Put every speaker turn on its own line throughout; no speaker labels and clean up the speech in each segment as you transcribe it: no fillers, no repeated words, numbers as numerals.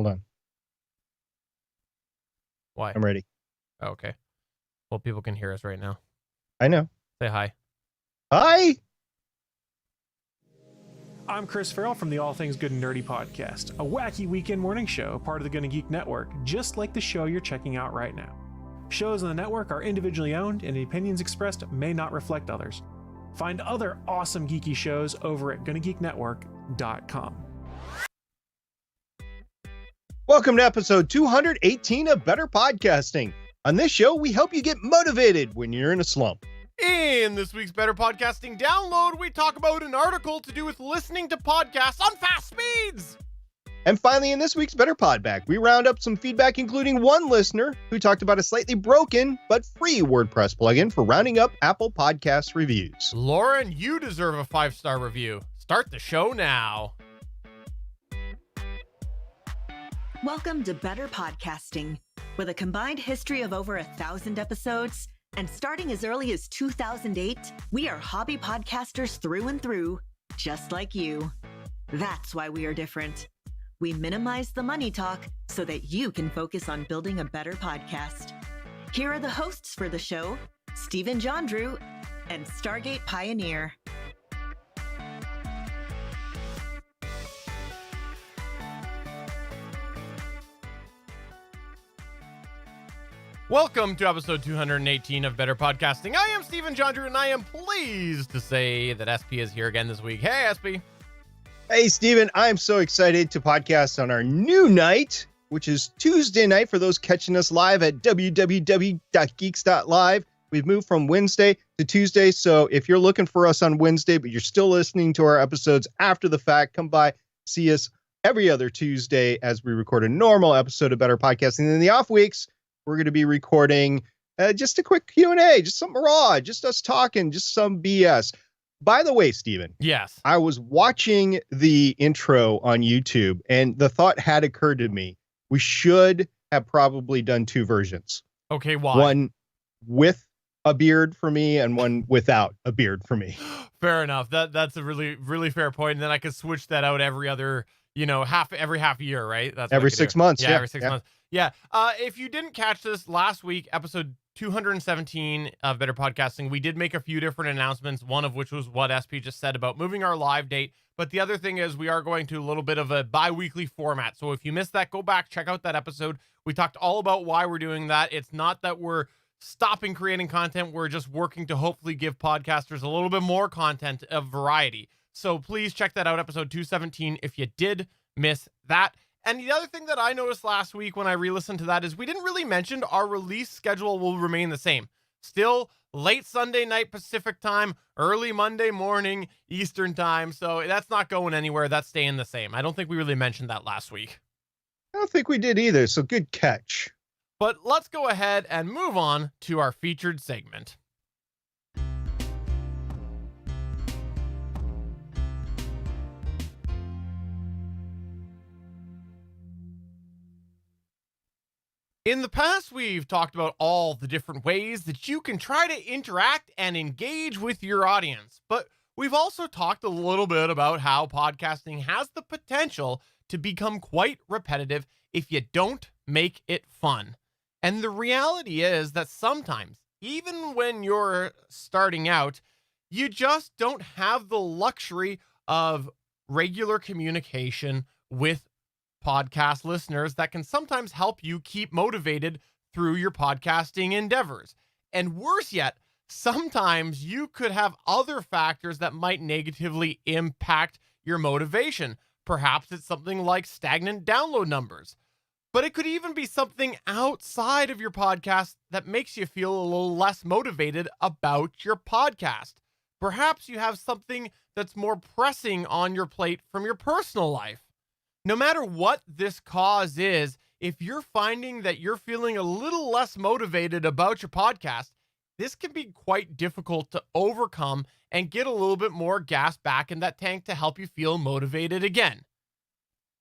Hold on.
Why?
I'm ready.
Oh, okay. Well, people can hear us right now.
I know.
Say hi.
Hi.
I'm Chris Farrell from the All Things Good and Nerdy podcast, a wacky weekend morning show, part of the Gonna Geek Network, just like the show you're checking out right now. Shows on the network are individually owned, and the opinions expressed may not reflect others. Find other awesome geeky shows over at GonnaGeekNetwork.com.
Welcome to episode 218 of Better Podcasting. On this show, we help you get motivated when you're in a slump.
In this week's Better Podcasting Download, we talk about an article to do with listening to podcasts on fast speeds.
And finally, in this week's Better Podback, we round up some feedback, including one listener who talked about a slightly broken but free WordPress plugin for rounding up Apple Podcast reviews.
Lauren, you deserve a 5-star review. Start the show now.
Welcome to Better Podcasting. With a combined history of over 1,000 episodes and starting as early as 2008, we are hobby podcasters through and through, just like you. That's why we are different. We minimize the money talk so that you can focus on building a better podcast. Here are the hosts for the show, Stephen John Drew and Stargate Pioneer.
Welcome to episode 218 of Better Podcasting. I am Stephen John Drew, and I am pleased to say that SP is here again this week. Hey, SP.
Hey, Steven, I'm so excited to podcast on our new night, which is Tuesday night for those catching us live at www.geeks.live. We've moved from Wednesday to Tuesday, so if you're looking for us on Wednesday, but you're still listening to our episodes after the fact, come by, see us every other Tuesday as we record a normal episode of Better Podcasting. And in the off weeks, we're going to be recording just a quick Q&A, just something raw, just us talking, just some BS. By the way, Steven.
Yes.
I was watching the intro on YouTube, and the thought had occurred to me. We should have probably done two versions.
Okay, why?
One with a beard for me and one without a beard for me.
Fair enough. That's a really fair point. And then I could switch that out every other, every half year, right? That's
every 6 months.
Yeah, every 6 months. Yeah. If you didn't catch this last week, episode 217 of Better Podcasting, we did make a few different announcements, one of which was what SP just said about moving our live date. But the other thing is we are going to a little bit of a bi-weekly format. So if you missed that, go back, check out that episode. We talked all about why we're doing that. It's not that we're stopping creating content. We're just working to hopefully give podcasters a little bit more content of variety. So please check that out, episode 217, if you did miss that. And the other thing that I noticed last week when I re-listened to that is we didn't really mention our release schedule will remain the same. Still late Sunday night Pacific time, early Monday morning Eastern time. So that's not going anywhere. That's staying the same. I don't think we really mentioned that last week.
I don't think we did either. So good catch.
But let's go ahead and move on to our featured segment. In the past, we've talked about all the different ways that you can try to interact and engage with your audience, but we've also talked a little bit about how podcasting has the potential to become quite repetitive if you don't make it fun. And the reality is that sometimes, even when you're starting out, you just don't have the luxury of regular communication with podcast listeners that can sometimes help you keep motivated through your podcasting endeavors. And worse yet, sometimes you could have other factors that might negatively impact your motivation. Perhaps it's something like stagnant download numbers, but it could even be something outside of your podcast that makes you feel a little less motivated about your podcast. Perhaps you have something that's more pressing on your plate from your personal life. No matter what this cause is, if you're finding that you're feeling a little less motivated about your podcast, this can be quite difficult to overcome and get a little bit more gas back in that tank to help you feel motivated again.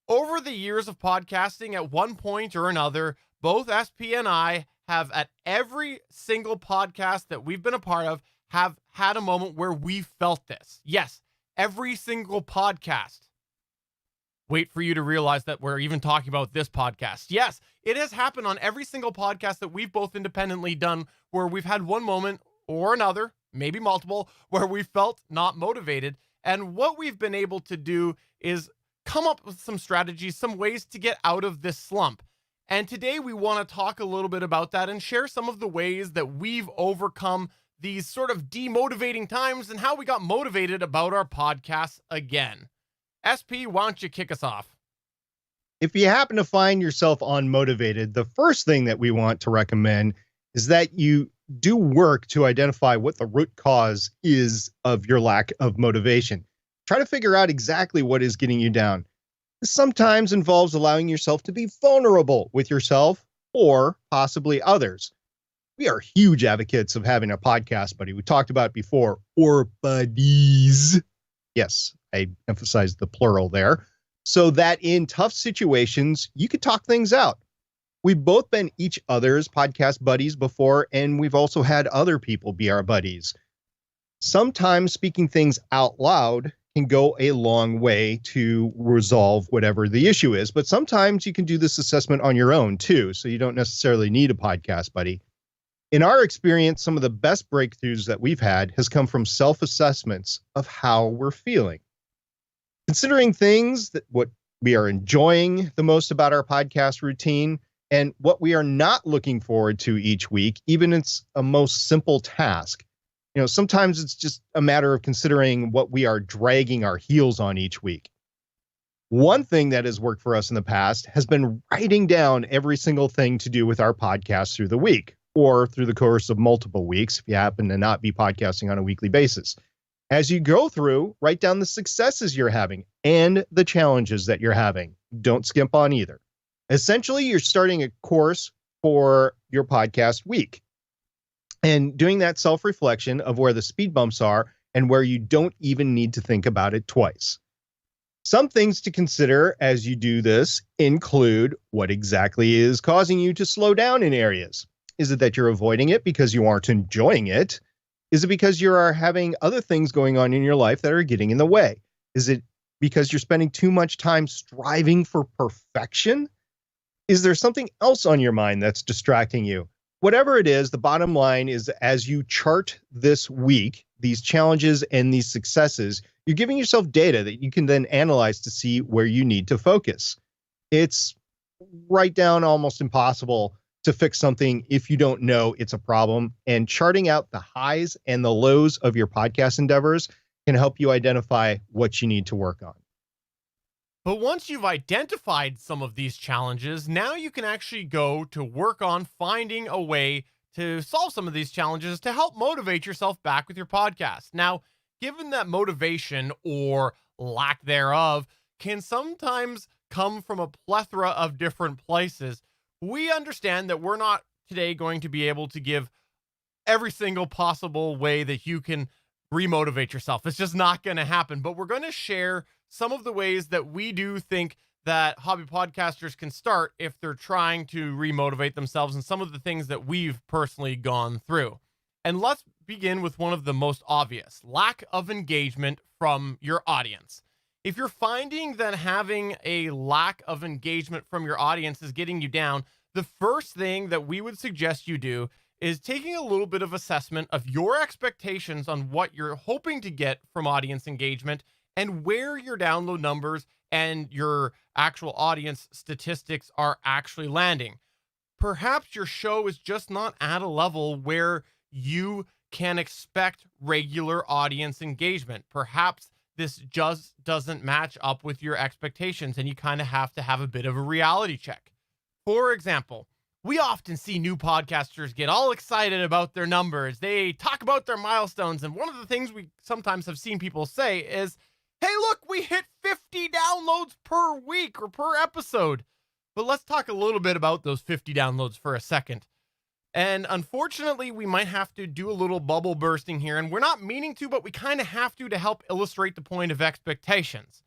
Over the years of podcasting, at one point or another, both SP and I have, at every single podcast that we've been a part of, have had a moment where we felt this. Yes, every single podcast. wait for you to realize that we're even talking about this podcast. Yes, it has happened on every single podcast that we've both independently done where we've had one moment or another, maybe multiple, where we felt not motivated. And what we've been able to do is come up with some strategies, some ways to get out of this slump. And today we want to talk a little bit about that and share some of the ways that we've overcome these sort of demotivating times and how we got motivated about our podcasts again. SP, why don't you kick us off?
If you happen to find yourself unmotivated, the first thing that we want to recommend is that you do work to identify what the root cause is of your lack of motivation. Try to figure out exactly what is getting you down. This sometimes involves allowing yourself to be vulnerable with yourself or possibly others. We are huge advocates of having a podcast buddy. We talked about it before, or buddies. Yes, I emphasized the plural there. So that in tough situations, you could talk things out. We've both been each other's podcast buddies before, and we've also had other people be our buddies. Sometimes speaking things out loud can go a long way to resolve whatever the issue is, but sometimes you can do this assessment on your own too, so you don't necessarily need a podcast buddy. In our experience, some of the best breakthroughs that we've had has come from self-assessments of how we're feeling. Considering things that what we are enjoying the most about our podcast routine and what we are not looking forward to each week, even it's a most simple task. Sometimes it's just a matter of considering what we are dragging our heels on each week. One thing that has worked for us in the past has been writing down every single thing to do with our podcast through the week or through the course of multiple weeks if you happen to not be podcasting on a weekly basis. As you go through, write down the successes you're having and the challenges that you're having. Don't skimp on either. Essentially, you're starting a course for your podcast week and doing that self-reflection of where the speed bumps are and where you don't even need to think about it twice. Some things to consider as you do this include what exactly is causing you to slow down in areas. Is it that you're avoiding it because you aren't enjoying it? Is it because you are having other things going on in your life that are getting in the way? Is it because you're spending too much time striving for perfection? Is there something else on your mind that's distracting you? Whatever it is, the bottom line is as you chart this week, these challenges and these successes, you're giving yourself data that you can then analyze to see where you need to focus. It's right down almost impossible to fix something if you don't know it's a problem, and charting out the highs and the lows of your podcast endeavors can help you identify what you need to work on.
But once you've identified some of these challenges, now you can actually go to work on finding a way to solve some of these challenges to help motivate yourself back with your podcast. Now, given that motivation or lack thereof can sometimes come from a plethora of different places, we understand that we're not today going to be able to give every single possible way that you can remotivate yourself. It's just not going to happen, but we're going to share some of the ways that we do think that hobby podcasters can start if they're trying to remotivate themselves and some of the things that we've personally gone through. And let's begin with one of the most obvious: lack of engagement from your audience. If you're finding that having a lack of engagement from your audience is getting you down, the first thing that we would suggest you do is taking a little bit of assessment of your expectations on what you're hoping to get from audience engagement and where your download numbers and your actual audience statistics are actually landing. Perhaps your show is just not at a level where you can expect regular audience engagement. Perhaps this just doesn't match up with your expectations and you kind of have to have a bit of a reality check. For example, we often see new podcasters get all excited about their numbers. They talk about their milestones. And one of the things we sometimes have seen people say is, hey, look, we hit 50 downloads per week or per episode. But let's talk a little bit about those 50 downloads for a second. And unfortunately, we might have to do a little bubble bursting here. And we're not meaning to, but we kind of have to help illustrate the point of expectations.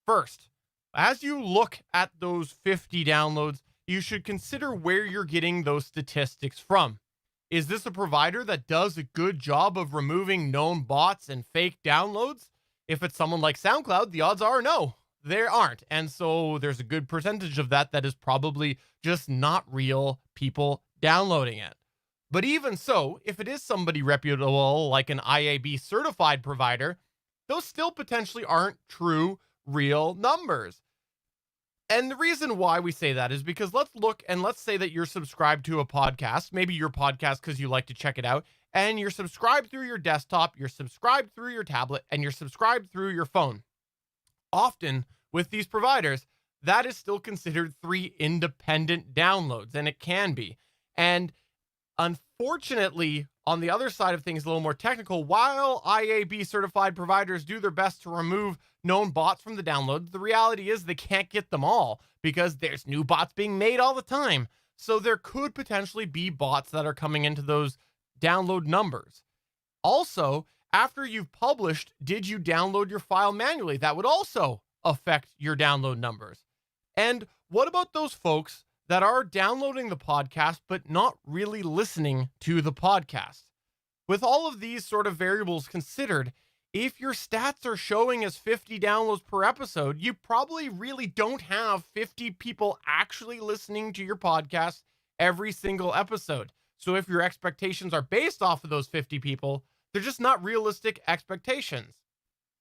First, as you look at those 50 downloads, you should consider where you're getting those statistics from. Is this a provider that does a good job of removing known bots and fake downloads? If it's someone like SoundCloud, the odds are no. there aren't. And so there's a good percentage of that is probably just not real people downloading it. But even so, if it is somebody reputable like an IAB certified provider, those still potentially aren't true, real numbers. And the reason why we say that is because let's say that you're subscribed to a podcast, maybe your podcast because you like to check it out, and you're subscribed through your desktop, you're subscribed through your tablet, and you're subscribed through your phone. Often with these providers, that is still considered 3 independent downloads, and it can be. And unfortunately, on the other side of things, a little more technical, while IAB certified providers do their best to remove known bots from the download, the reality is they can't get them all because there's new bots being made all the time. So there could potentially be bots that are coming into those download numbers. Also, after you've published, did you download your file manually? That would also affect your download numbers. And what about those folks that are downloading the podcast but not really listening to the podcast? With all of these sort of variables considered, if your stats are showing as 50 downloads per episode, you probably really don't have 50 people actually listening to your podcast every single episode. So if your expectations are based off of those 50 people, they're just not realistic expectations.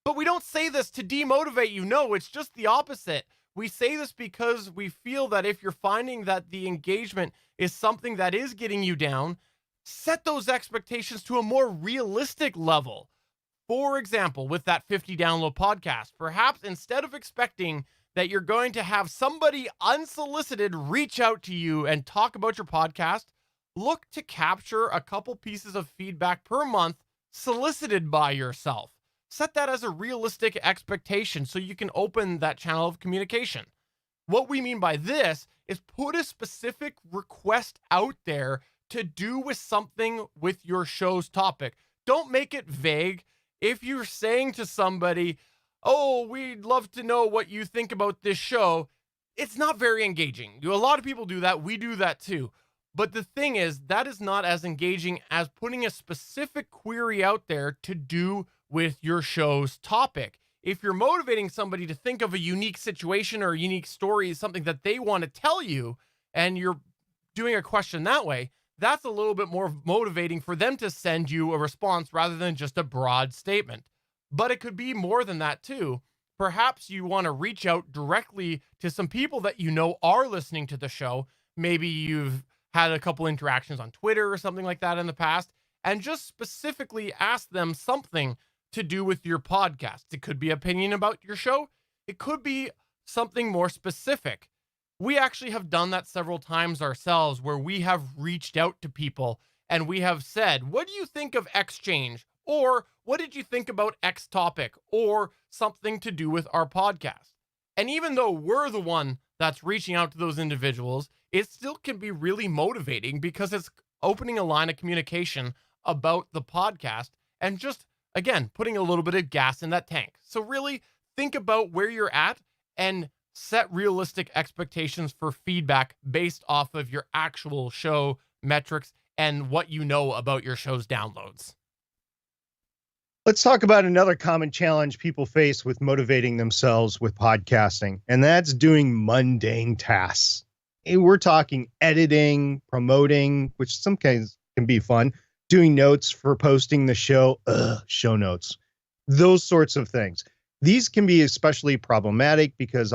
But we don't say this to demotivate you. No, it's just the opposite. We say this because we feel that if you're finding that the engagement is something that is getting you down, set those expectations to a more realistic level. For example, with that 50 download podcast, perhaps instead of expecting that you're going to have somebody unsolicited reach out to you and talk about your podcast, look to capture a couple pieces of feedback per month solicited by yourself. Set that as a realistic expectation so you can open that channel of communication. What we mean by this is put a specific request out there to do with something with your show's topic. Don't make it vague. If you're saying to somebody, oh, we'd love to know what you think about this show, it's not very engaging. A lot of people do that. We do that too. But the thing is, that is not as engaging as putting a specific query out there to do with your show's topic. If you're motivating somebody to think of a unique situation or a unique story, something that they want to tell you, and you're doing a question that way, that's a little bit more motivating for them to send you a response rather than just a broad statement. But it could be more than that too. Perhaps you want to reach out directly to some people that you know are listening to the show. Maybe you've had a couple interactions on Twitter or something like that in the past, and just specifically ask them something to do with your podcast. It could be opinion about your show. It could be something more specific. We actually have done that several times ourselves where we have reached out to people and we have said, what do you think of X change? Or what did you think about X topic? Or something to do with our podcast. And even though we're the one that's reaching out to those individuals, it still can be really motivating because it's opening a line of communication about the podcast and just, again, putting a little bit of gas in that tank. So really think about where you're at and set realistic expectations for feedback based off of your actual show metrics and what you know about your show's downloads.
Let's talk about another common challenge people face with motivating themselves with podcasting, and that's doing mundane tasks. We're talking editing, promoting, which some cases can be fun, doing notes for posting the show, show notes, those sorts of things. These can be especially problematic because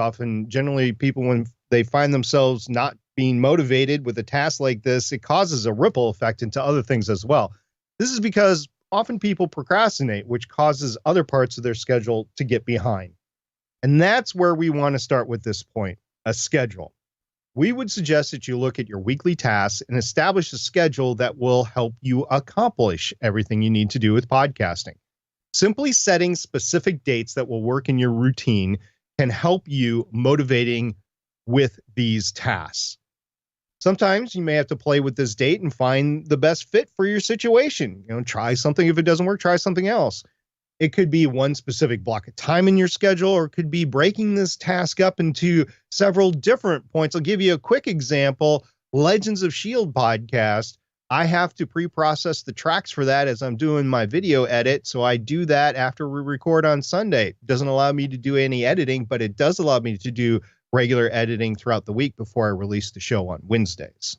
generally people, when they find themselves not being motivated with a task like this, it causes a ripple effect into other things as well. This is because often people procrastinate, which causes other parts of their schedule to get behind. And that's where we want to start with this point, a schedule. We would suggest that you look at your weekly tasks and establish a schedule that will help you accomplish everything you need to do with podcasting. Simply setting specific dates that will work in your routine can help you motivating with these tasks. Sometimes you may have to play with this date and find the best fit for your situation. Try something. If it doesn't work, try something else. It could be one specific block of time in your schedule, or it could be breaking this task up into several different points. I'll give you a quick example. Legends of S.H.I.E.L.D. podcast. I have to pre-process the tracks for that as I'm doing my video edit. So I do that after we record on Sunday. It doesn't allow me to do any editing, but it does allow me to do regular editing throughout the week before I release the show on Wednesdays.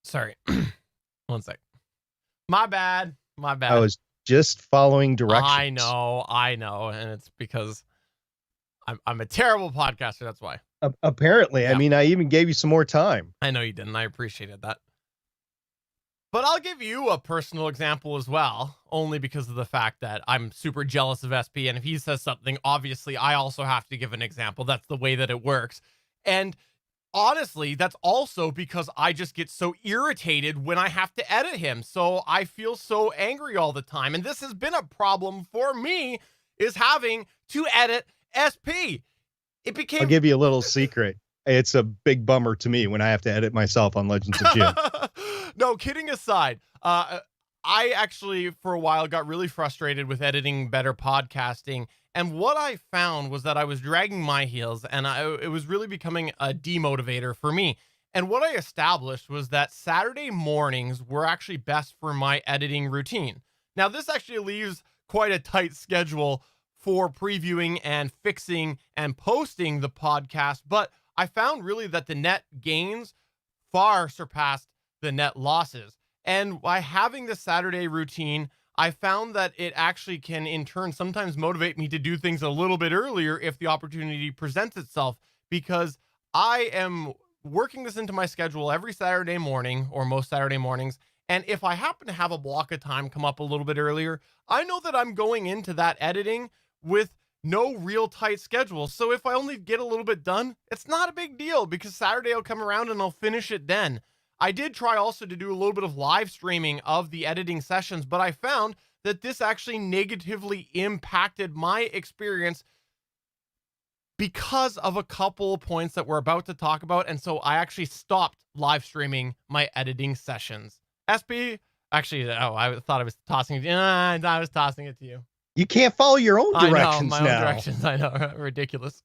Sorry. One sec. My bad.
I was just following directions.
I know. And it's because I'm a terrible podcaster. That's why.
Apparently. Yeah. I mean, I even gave you some more time.
I know you didn't. I appreciated that. But I'll give you a personal example as well, only because of the fact that I'm super jealous of SP. And if he says something, obviously, I also have to give an example. That's the way that it works. And honestly, that's also because I just get so irritated when I have to edit him. So I feel so angry all the time. And this has been a problem for me, is having to edit SP.
I'll give you a little secret. It's a big bummer to me when I have to edit myself on Legends of Jim.
No, kidding aside, I actually, for a while, got really frustrated with editing Better Podcasting. And what I found was that I was dragging my heels, and it was really becoming a demotivator for me. And what I established was that Saturday mornings were actually best for my editing routine. Now, this actually leaves quite a tight schedule for previewing and fixing and posting the podcast, but I found really that the net gains far surpassed the net losses. And by having the Saturday routine, I found that it actually can in turn sometimes motivate me to do things a little bit earlier if the opportunity presents itself, because I am working this into my schedule every Saturday morning, or most Saturday mornings. And if I happen to have a block of time come up a little bit earlier, I know that I'm going into that editing with no real tight schedule. So if I only get a little bit done, it's not a big deal, because Saturday will come around and I'll finish it then. I did try also to do a little bit of live streaming of the editing sessions, but I found that this actually negatively impacted my experience because of a couple of points that we're about to talk about. And so I actually stopped live streaming my editing sessions. SP, actually, I thought I was tossing it. I was tossing it to you.
You can't follow your own directions
I know, my own directions. I know, ridiculous.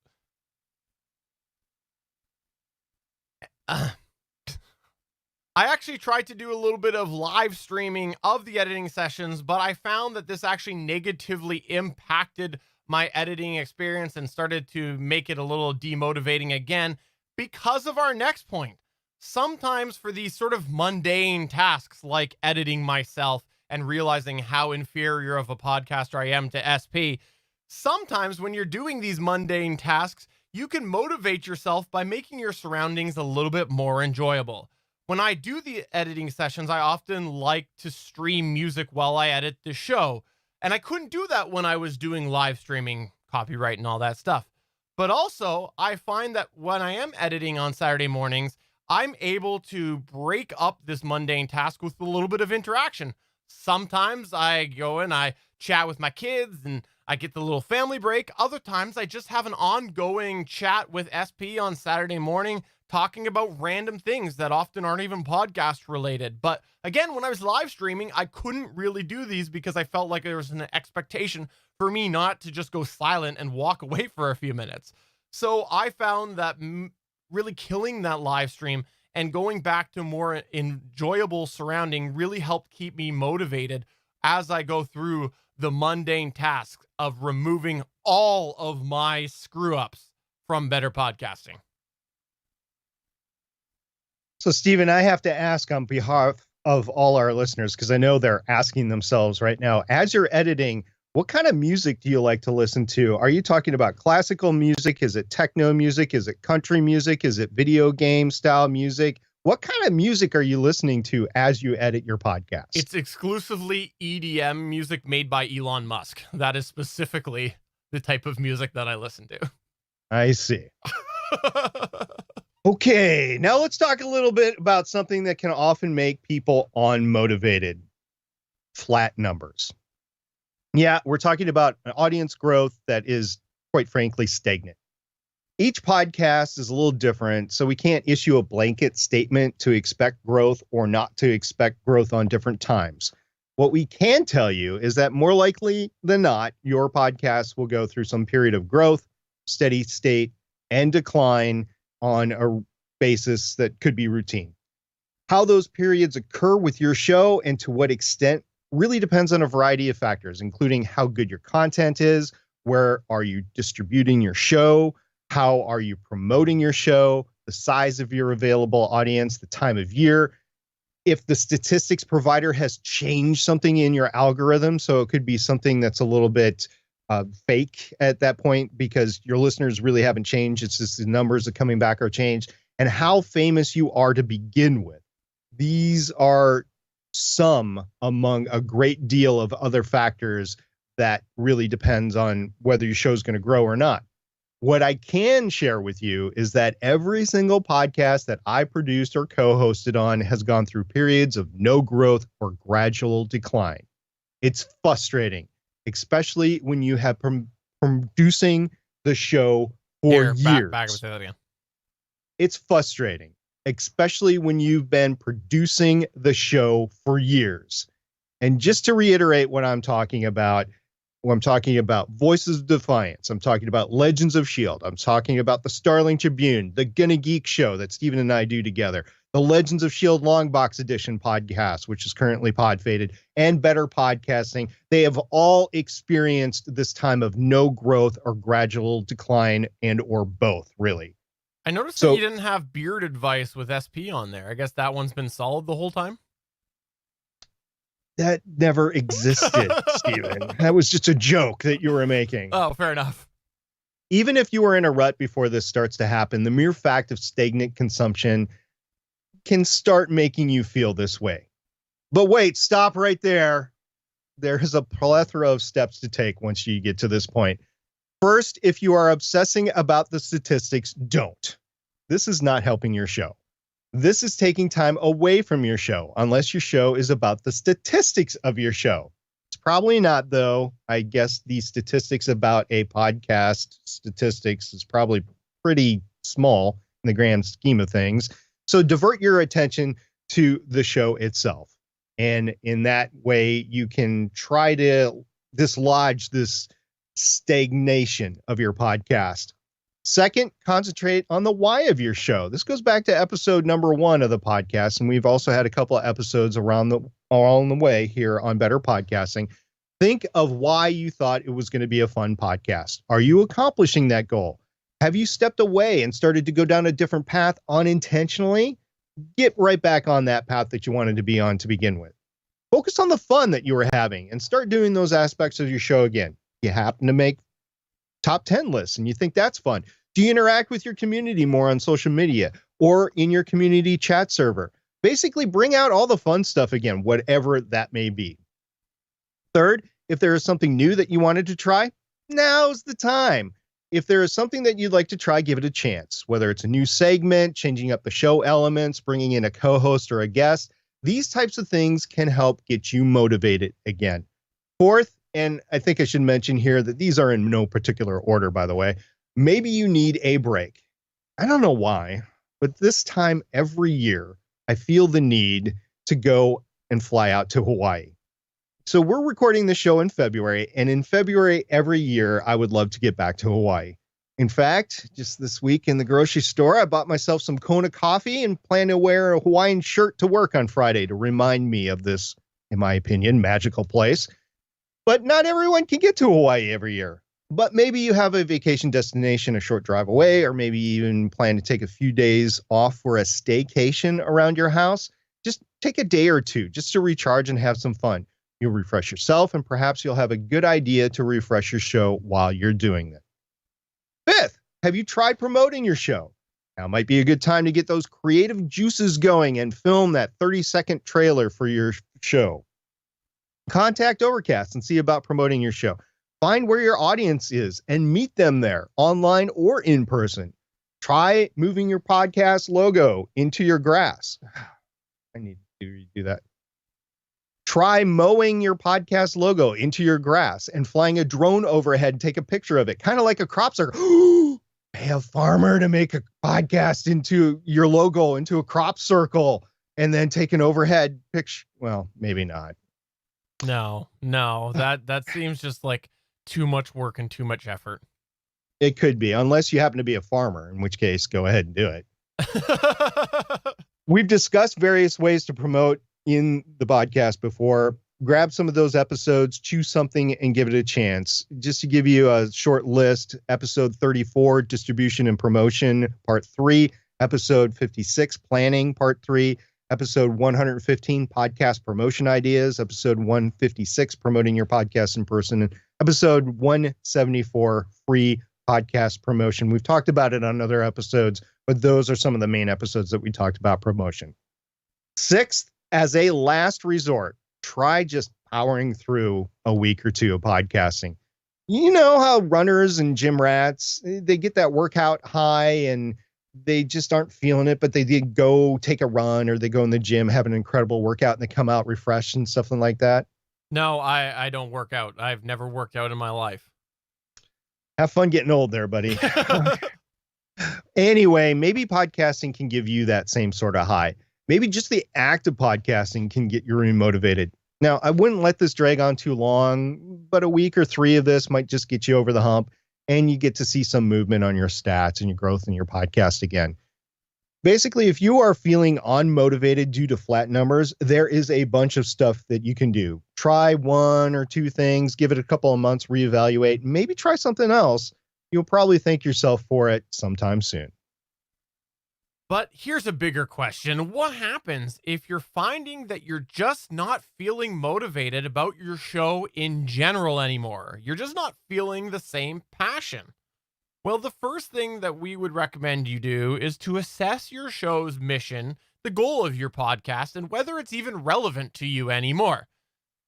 I actually tried to do a little bit of live streaming of the editing sessions, but I found that this actually negatively impacted my editing experience and started to make it a little demotivating again because of our next point. Sometimes for these sort of mundane tasks like editing myself and realizing how inferior of a podcaster I am to SP, sometimes when you're doing these mundane tasks, you can motivate yourself by making your surroundings a little bit more enjoyable. When I do the editing sessions, I often like to stream music while I edit the show. And I couldn't do that when I was doing live streaming, copyright and all that stuff. But also, I find that when I am editing on Saturday mornings, I'm able to break up this mundane task with a little bit of interaction. Sometimes I go and I chat with my kids and I get the little family break. Other times I just have an ongoing chat with SP on Saturday morning, talking about random things that often aren't even podcast related. But again, when I was live streaming, I couldn't really do these because I felt like there was an expectation for me not to just go silent and walk away for a few minutes. So I found that really killing that live stream and going back to more enjoyable surrounding really helped keep me motivated as I go through the mundane task of removing all of my screw ups from Better Podcasting.
So, Stephen, I have to ask on behalf of all our listeners, because I know they're asking themselves right now, as you're editing, what kind of music do you like to listen to? Are you talking about classical music? Is it techno music? Is it country music? Is it video game style music? What kind of music are you listening to as you edit your podcast?
It's exclusively EDM music made by Elon Musk. That is specifically the type of music that I listen to.
I see. Okay, now let's talk a little bit about something that can often make people unmotivated. Flat numbers. Yeah, we're talking about an audience growth that is, quite frankly, stagnant. Each podcast is a little different, so we can't issue a blanket statement to expect growth or not to expect growth on different times. What we can tell you is that more likely than not, your podcast will go through some period of growth, steady state, and decline on a basis that could be routine. How those periods occur with your show and to what extent really depends on a variety of factors, including how good your content is, where are you distributing your show, how are you promoting your show, the size of your available audience, the time of year, if the statistics provider has changed something in your algorithm. So it could be something that's a little bit fake at that point because your listeners really haven't changed. It's just the numbers that coming back are changed, and how famous you are to begin with. These are some among a great deal of other factors that really depends on whether your show is going to grow or not. What I can share with you is that every single podcast that I produced or co-hosted on has gone through periods of no growth or gradual decline. It's frustrating, especially when you have producing the show for years.
Back with that again.
It's frustrating, especially when you've been producing the show for years. And just to reiterate what I'm talking about Voices of Defiance. I'm talking about Legends of S.H.I.E.L.D. I'm talking about the Starling Tribune, the Gonna Geek show that Steven and I do together, the Legends of S.H.I.E.L.D. Long Box Edition podcast, which is currently pod-fated, and Better Podcasting. They have all experienced this time of no growth or gradual decline, and or both, really.
I noticed that you didn't have Beard Advice with SP on there. I guess that one's been solid the whole time.
That never existed, Steven. That was just a joke that you were making.
Oh, fair enough.
Even if you were in a rut before this starts to happen, the mere fact of stagnant consumption can start making you feel this way. But wait, stop right there. There is a plethora of steps to take once you get to this point. First, if you are obsessing about the statistics, don't. This is not helping your show. This is taking time away from your show, unless your show is about the statistics of your show. It's probably not, though. I guess the statistics about a podcast statistics is probably pretty small in the grand scheme of things. So divert your attention to the show itself. And in that way, you can try to dislodge this stagnation of your podcast. Second, concentrate on the why of your show. This goes back to episode number 1 of the podcast, and we've also had a couple of episodes along the way here on Better Podcasting. Think of why you thought it was going to be a fun podcast. Are you accomplishing that goal? Have you stepped away and started to go down a different path unintentionally? Get right back on that path that you wanted to be on to begin with. Focus on the fun that you were having and start doing those aspects of your show again. You happen to make top 10 lists and you think that's fun. Do you interact with your community more on social media or in your community chat server? Basically, bring out all the fun stuff again, whatever that may be. Third, if there is something new that you wanted to try, now's the time. If there is something that you'd like to try, give it a chance. Whether it's a new segment, changing up the show elements, bringing in a co-host or a guest, these types of things can help get you motivated again. Fourth, and I think I should mention here that these are in no particular order, by the way, maybe you need a break. I don't know why, but this time every year, I feel the need to go and fly out to Hawaii. So we're recording the show in February, and in February every year, I would love to get back to Hawaii. In fact, just this week in the grocery store, I bought myself some Kona coffee and plan to wear a Hawaiian shirt to work on Friday to remind me of this, in my opinion, magical place. But not everyone can get to Hawaii every year. But maybe you have a vacation destination a short drive away, or maybe even plan to take a few days off for a staycation around your house. Just take a day or two just to recharge and have some fun. You'll refresh yourself, and perhaps you'll have a good idea to refresh your show while you're doing it. Fifth, have you tried promoting your show? Now might be a good time to get those creative juices going and film that 30-second trailer for your show. Contact Overcast and see about promoting your show. Find where your audience is and meet them there, online or in person. Try moving your podcast logo into your grass. I need to do that. Try mowing your podcast logo into your grass and flying a drone overhead and take a picture of it, kind of like a crop circle. Pay a farmer to make a podcast into your logo, into a crop circle, and then take an overhead picture. Well, maybe not.
No, that seems just like too much work and too much effort.
It could be, unless you happen to be a farmer, in which case, go ahead and do it. We've discussed various ways to promote in the podcast before. Grab some of those episodes, choose something, and give it a chance. Just to give you a short list, episode 34, distribution and promotion, part 3, episode 56, planning, part 3, episode 115, podcast promotion ideas, episode 156, promoting your podcast in person, and episode 174, free podcast promotion. We've talked about it on other episodes, but those are some of the main episodes that we talked about promotion. Sixth, as a last resort, try just powering through a week or two of podcasting. You know how runners and gym rats, they get that workout high and they just aren't feeling it, but they did go take a run or they go in the gym, have an incredible workout, and they come out refreshed and something like that.
No, I don't work out. I've never worked out in my life.
Have fun getting old there, buddy. Anyway, maybe podcasting can give you that same sort of high. Maybe just the act of podcasting can get you remotivated. Now, I wouldn't let this drag on too long, but a week or 3 of this might just get you over the hump, and you get to see some movement on your stats and your growth in your podcast again. Basically, if you are feeling unmotivated due to flat numbers, there is a bunch of stuff that you can do. Try 1 or 2 things, give it a couple of months, reevaluate, maybe try something else. You'll probably thank yourself for it sometime soon.
But here's a bigger question. What happens if you're finding that you're just not feeling motivated about your show in general anymore? You're just not feeling the same passion. Well, the first thing that we would recommend you do is to assess your show's mission, the goal of your podcast, and whether it's even relevant to you anymore.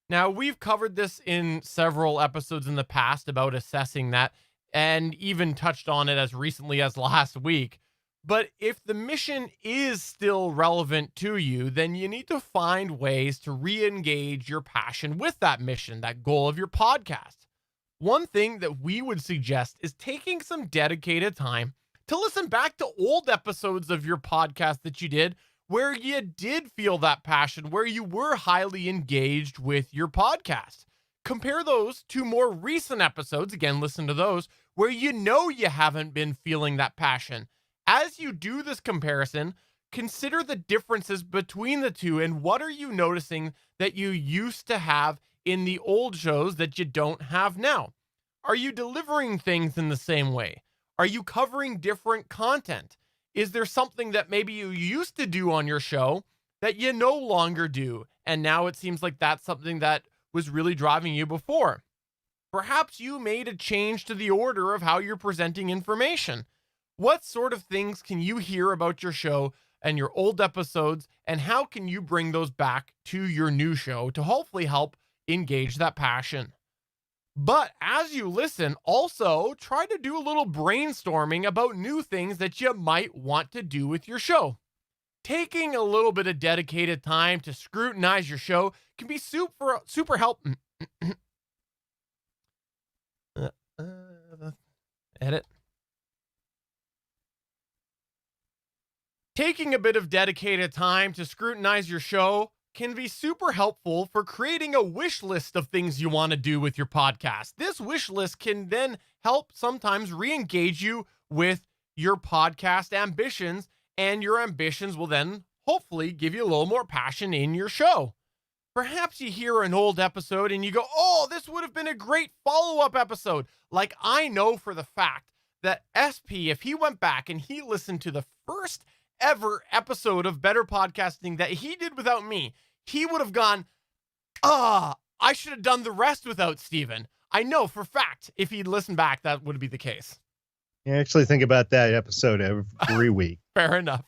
Now, we've covered this in several episodes in the past about assessing that, and even touched on it as recently as last week. But if the mission is still relevant to you, then you need to find ways to re-engage your passion with that mission, that goal of your podcast. One thing that we would suggest is taking some dedicated time to listen back to old episodes of your podcast that you did where you did feel that passion, where you were highly engaged with your podcast. Compare those to more recent episodes, again, listen to those, where you know you haven't been feeling that passion. As you do this comparison, consider the differences between the two and what are you noticing that you used to have in the old shows that you don't have now. Are you delivering things in the same way? Are you covering different content? Is there something that maybe you used to do on your show that you no longer do, and now it seems like that's something that was really driving you before? Perhaps you made a change to the order of how you're presenting information. What sort of things can you hear about your show and your old episodes, and how can you bring those back to your new show to hopefully help engage that passion? But as you listen, also try to do a little brainstorming about new things that you might want to do with your show. Taking a little bit of dedicated time to scrutinize your show can be super helpful. Edit. Taking a bit of dedicated time to scrutinize your show can be super helpful for creating a wish list of things you want to do with your podcast. This wish list can then help sometimes re-engage you with your podcast ambitions, and your ambitions will then hopefully give you a little more passion in your show. Perhaps you hear an old episode and you go, oh, this would have been a great follow-up episode. Like, I know for the fact that SP, if he went back and he listened to the first ever episode of Better Podcasting that he did without me, he would have gone, I should have done the rest without Steven. I know for fact if he'd listened back, that would be the case.
You actually think about that episode every week.
Fair enough.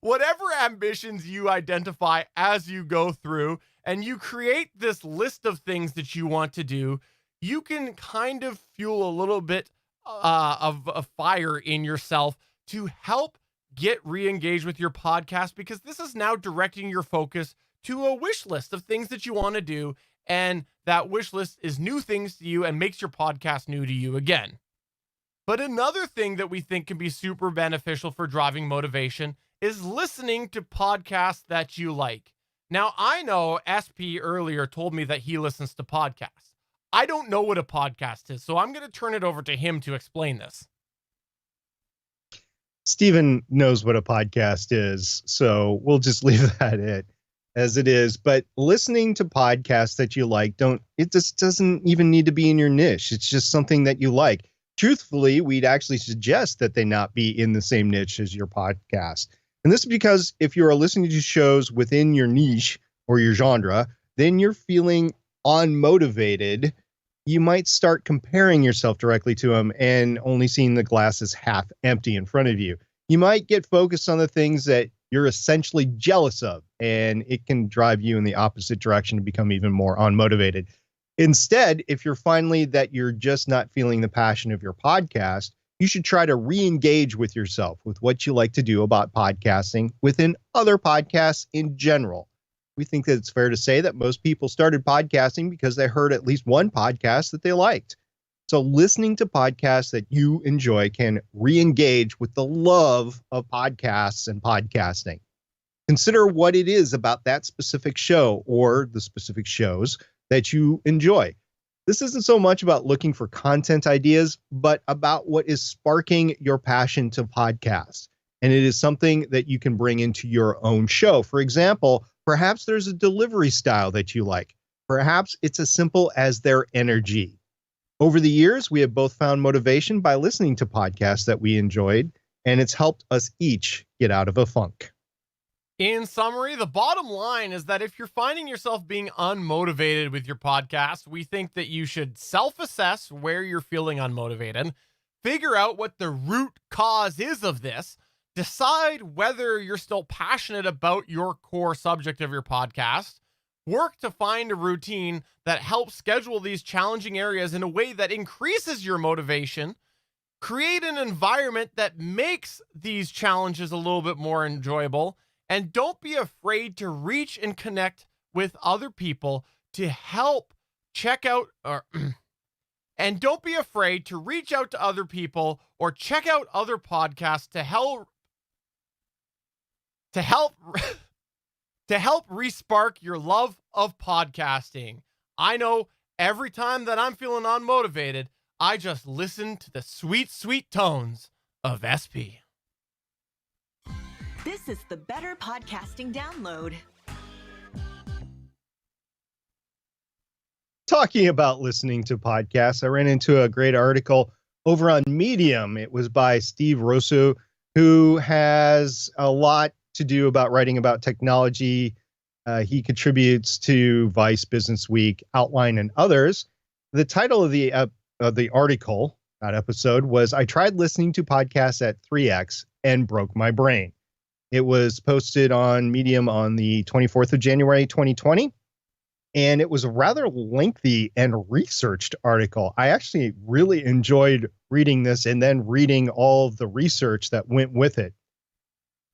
Whatever ambitions you identify as you go through and you create this list of things that you want to do, you can kind of fuel a little bit of a fire in yourself to help get re-engaged with your podcast, because this is now directing your focus to a wish list of things that you want to do. And that wish list is new things to you and makes your podcast new to you again. But another thing that we think can be super beneficial for driving motivation is listening to podcasts that you like. Now, I know SP earlier told me that he listens to podcasts. I don't know what a podcast is, so I'm going to turn it over to him to explain this.
Steven knows what a podcast is, so we'll just leave that as it is. But listening to podcasts that you like, it just doesn't even need to be in your niche. It's just something that you like. Truthfully, we'd actually suggest that they not be in the same niche as your podcast. And this is because if you are listening to shows within your niche or your genre, then you're feeling unmotivated. You might start comparing yourself directly to them and only seeing the glass as half empty in front of you. You might get focused on the things that you're essentially jealous of, and it can drive you in the opposite direction to become even more unmotivated. Instead, if you're finally that you're just not feeling the passion of your podcast, you should try to re-engage with yourself with what you like to do about podcasting within other podcasts in general. We think that it's fair to say that most people started podcasting because they heard at least one podcast that they liked. So listening to podcasts that you enjoy can re-engage with the love of podcasts and podcasting. Consider what it is about that specific show or the specific shows that you enjoy. This isn't so much about looking for content ideas, but about what is sparking your passion to podcast. And it is something that you can bring into your own show. For example, perhaps there's a delivery style that you like. Perhaps it's as simple as their energy. Over the years, we have both found motivation by listening to podcasts that we enjoyed, and it's helped us each get out of a funk.
In summary, the bottom line is that if you're finding yourself being unmotivated with your podcast, we think that you should self-assess where you're feeling unmotivated, figure out what the root cause is of this, decide whether you're still passionate about your core subject of your podcast, work to find a routine that helps schedule these challenging areas in a way that increases your motivation, create an environment that makes these challenges a little bit more enjoyable, and don't be afraid to reach and connect with other people to help check out and don't be afraid to reach out to other people or check out other podcasts to help re-spark your love of podcasting. I know every time that I'm feeling unmotivated, I just listen to the sweet, sweet tones of SP.
This is the Better Podcasting Download.
Talking about listening to podcasts, I ran into a great article over on Medium. It was by Steve Rosso, who has a lot to do about writing about technology. He contributes to Vice, Business Week, Outline, and others. The title of the article, that episode, was "I Tried Listening to Podcasts at 3X and Broke My Brain." It was posted on Medium on the 24th of January, 2020. And it was a rather lengthy and researched article. I actually really enjoyed reading this and then reading all of the research that went with it.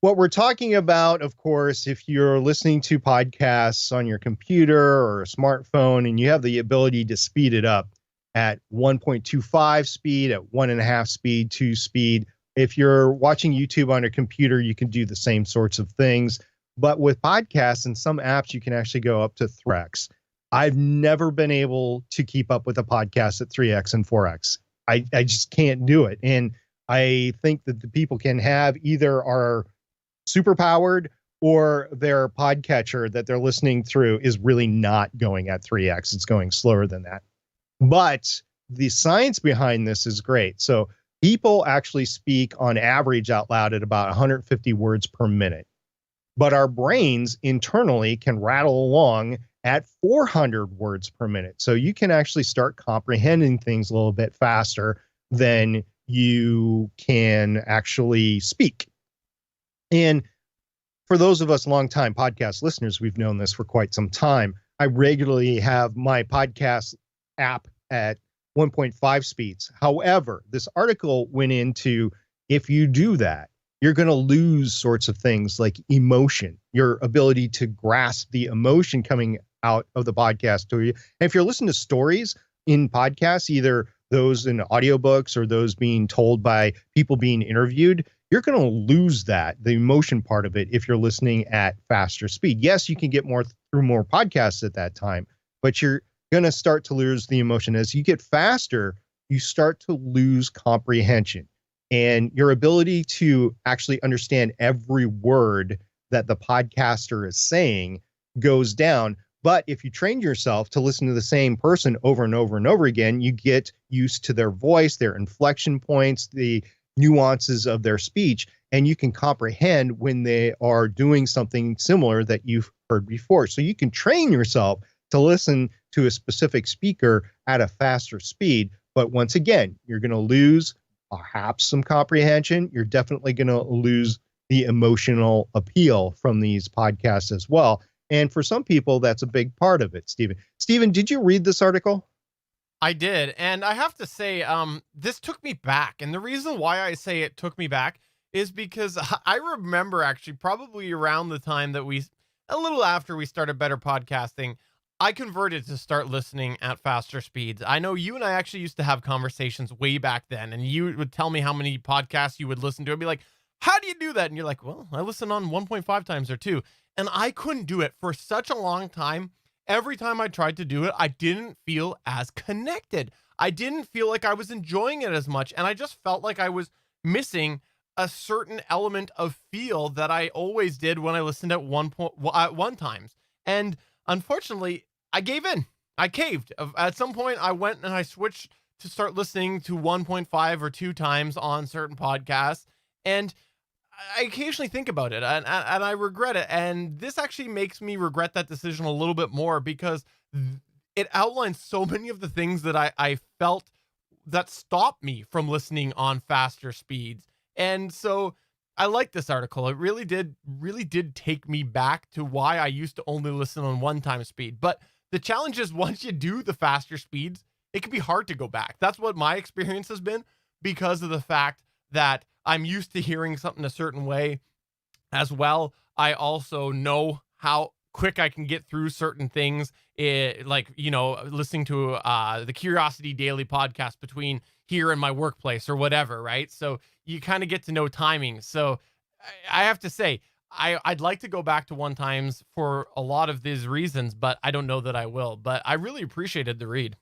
What we're talking about, of course, if you're listening to podcasts on your computer or a smartphone and you have the ability to speed it up at 1.25 speed, at 1.5 speed, 2 speed. If you're watching YouTube on a computer, you can do the same sorts of things. But with podcasts and some apps, you can actually go up to 3x. I've never been able to keep up with a podcast at 3x and 4x. I just can't do it. And I think that the people can have either are super powered or their podcatcher that they're listening through is really not going at 3x. It's going slower than that. But the science behind this is great. So people actually speak on average out loud at about 150 words per minute. But our brains internally can rattle along at 400 words per minute. So you can actually start comprehending things a little bit faster than you can actually speak. And for those of us longtime podcast listeners, we've known this for quite some time. I regularly have my podcast app at 1.5 speeds. However, this article went into, if you do that, you're going to lose sorts of things like emotion, your ability to grasp the emotion coming out of the podcast to you. And if you're listening to stories in podcasts, either those in audiobooks or those being told by people being interviewed, you're going to lose that, the emotion part of it, if you're listening at faster speed. Yes, you can get more through more podcasts at that time, but you're going to start to lose the emotion. As you get faster, you start to lose comprehension. and your ability to actually understand every word that the podcaster is saying goes down. But if you train yourself to listen to the same person over and over and over again, you get used to their voice, their inflection points, the nuances of their speech, and you can comprehend when they are doing something similar that you've heard before. So you can train yourself to listen to a specific speaker at a faster speed. But once again, you're going to lose perhaps some comprehension. You're definitely going to lose the emotional appeal from these podcasts as well. And for some people, that's a big part of it, Stephen. Stephen, did you read this article?
I did. And I have to say, this took me back. And the reason why I say it took me back is because I remember actually probably around the time that a little after we started Better Podcasting, I converted to start listening at faster speeds. I know you and I actually used to have conversations way back then, and you would tell me how many podcasts you would listen to. I'd be like, how do you do that? And you're like, well, I listen on 1.5 times or 2. And I couldn't do it for such a long time. Every time I tried to do it, I didn't feel as connected. I didn't feel like I was enjoying it as much. And I just felt like I was missing a certain element of feel that I always did when I listened at one times. And unfortunately, I gave in. I caved. At some point, I went and I switched to start listening to 1.5 or 2 times on certain podcasts. And I occasionally think about it and I regret it. And this actually makes me regret that decision a little bit more because it outlines so many of the things that I felt that stopped me from listening on faster speeds. And so I like this article. It really did take me back to why I used to only listen on 1 time speed. But the challenge is once you do the faster speeds, it can be hard to go back. That's what my experience has been because of the fact that I'm used to hearing something a certain way as well. I also know how quick I can get through certain things, listening to the Curiosity Daily podcast between here and my workplace or whatever, right? So you kind of get to know timing. So I have to say, I'd like to go back to 1 times for a lot of these reasons, but I don't know that I will. But I really appreciated the read.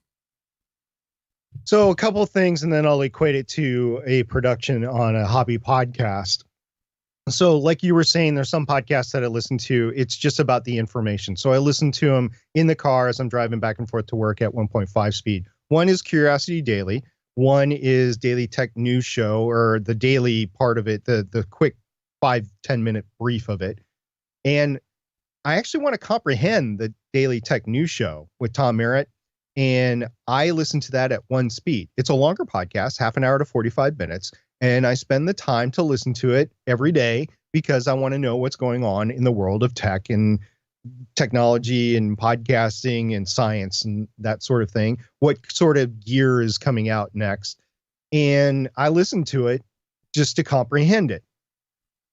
So a couple of things, and then I'll equate it to a production on a hobby podcast. So like you were saying, there's some podcasts that I listen to. It's just about the information. So I listen to them in the car as I'm driving back and forth to work at 1.5 speed. One is Curiosity Daily. One is Daily Tech News Show, or the daily part of it, the quick 5-10 minute brief of it. And I actually want to comprehend the Daily Tech News Show with Tom Merritt. And I listen to that at 1 speed. It's a longer podcast, half an hour to 45 minutes. And I spend the time to listen to it every day because I want to know what's going on in the world of tech and technology and podcasting and science and that sort of thing. What sort of gear is coming out next? And I listen to it just to comprehend it.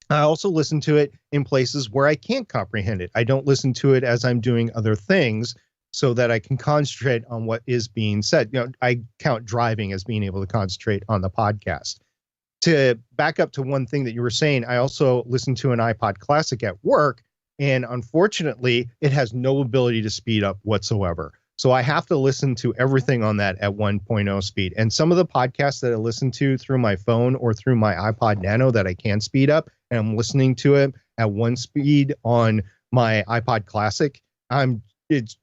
I also listen to it in places where I can't comprehend it. I don't listen to it as I'm doing other things, so that I can concentrate on what is being said. I count driving as being able to concentrate on the podcast. To back up to one thing that you were saying, I also listen to an iPod Classic at work, and unfortunately, it has no ability to speed up whatsoever. So I have to listen to everything on that at 1.0 speed. And some of the podcasts that I listen to through my phone or through my iPod Nano that I can speed up, and I'm listening to it at 1 speed on my iPod Classic, it's